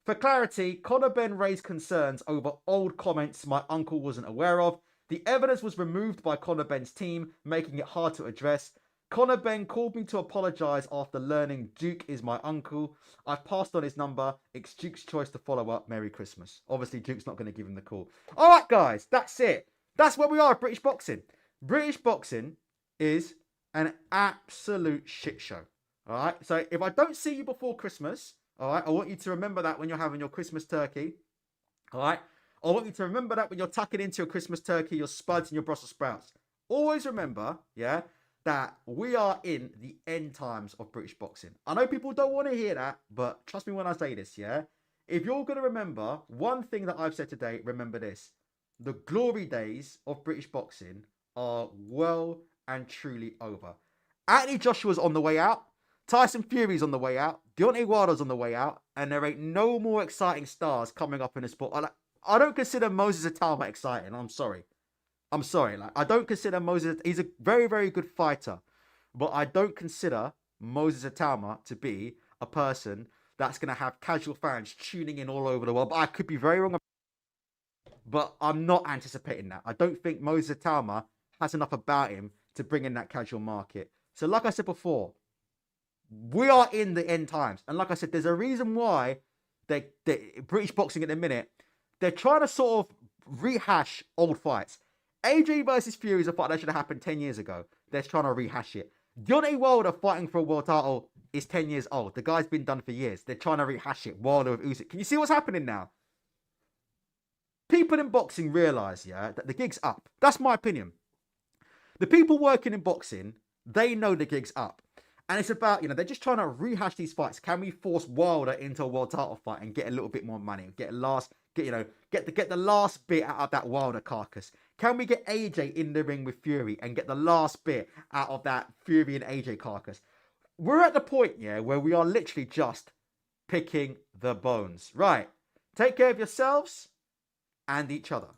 For clarity, Conor Benn raised concerns over old comments my uncle wasn't aware of. The evidence was removed by Conor Benn's team, making it hard to address. Conor Benn called me to apologise after learning Duke is my uncle. I've passed on his number. It's Duke's choice to follow up. Merry Christmas. Obviously, Duke's not going to give him the call. All right, guys, that's it. That's where we are at British boxing. British boxing is an absolute shit show. All right, so if I don't see you before Christmas, all right, I want you to remember that when you're having your Christmas turkey. All right, I want you to remember that when you're tucking into your Christmas turkey, your spuds and your Brussels sprouts. Always remember, yeah, that we are in the end times of British boxing. I know people don't want to hear that, but trust me when I say this, yeah? If you're going to remember one thing that I've said today, remember this. The glory days of British boxing are well and truly over. Anthony Joshua's on the way out. Tyson Fury's on the way out. Deontay Wilder's on the way out. And there ain't no more exciting stars coming up in the sport. I don't consider Moses Atalma exciting. I'm sorry. Like, I don't consider Moses... He's a very, very good fighter. But I don't consider Moses Atalma to be a person that's going to have casual fans tuning in all over the world. But I could be very wrong. But I'm not anticipating that. I don't think Moses Atalma has enough about him to bring in that casual market. So like I said before, we are in the end times. And like I said, there's a reason why they British boxing at the minute, they're trying to sort of rehash old fights. AJ versus Fury is a fight that should have happened 10 years ago. They're trying to rehash it. Deontay Wilder fighting for a world title is 10 years old. The guy's been done for years. They're trying to rehash it. Wilder with Usyk. Can you see what's happening now? People in boxing realise, yeah, that the gig's up. That's my opinion. The people working in boxing, they know the gig's up. And it's about, they're just trying to rehash these fights. Can we force Wilder into a world title fight and get a little bit more money? Get the last bit out of that Wilder carcass. Can we get AJ in the ring with Fury and get the last bit out of that Fury and AJ carcass? We're at the point, yeah, where we are literally just picking the bones. Right. Take care of yourselves and each other.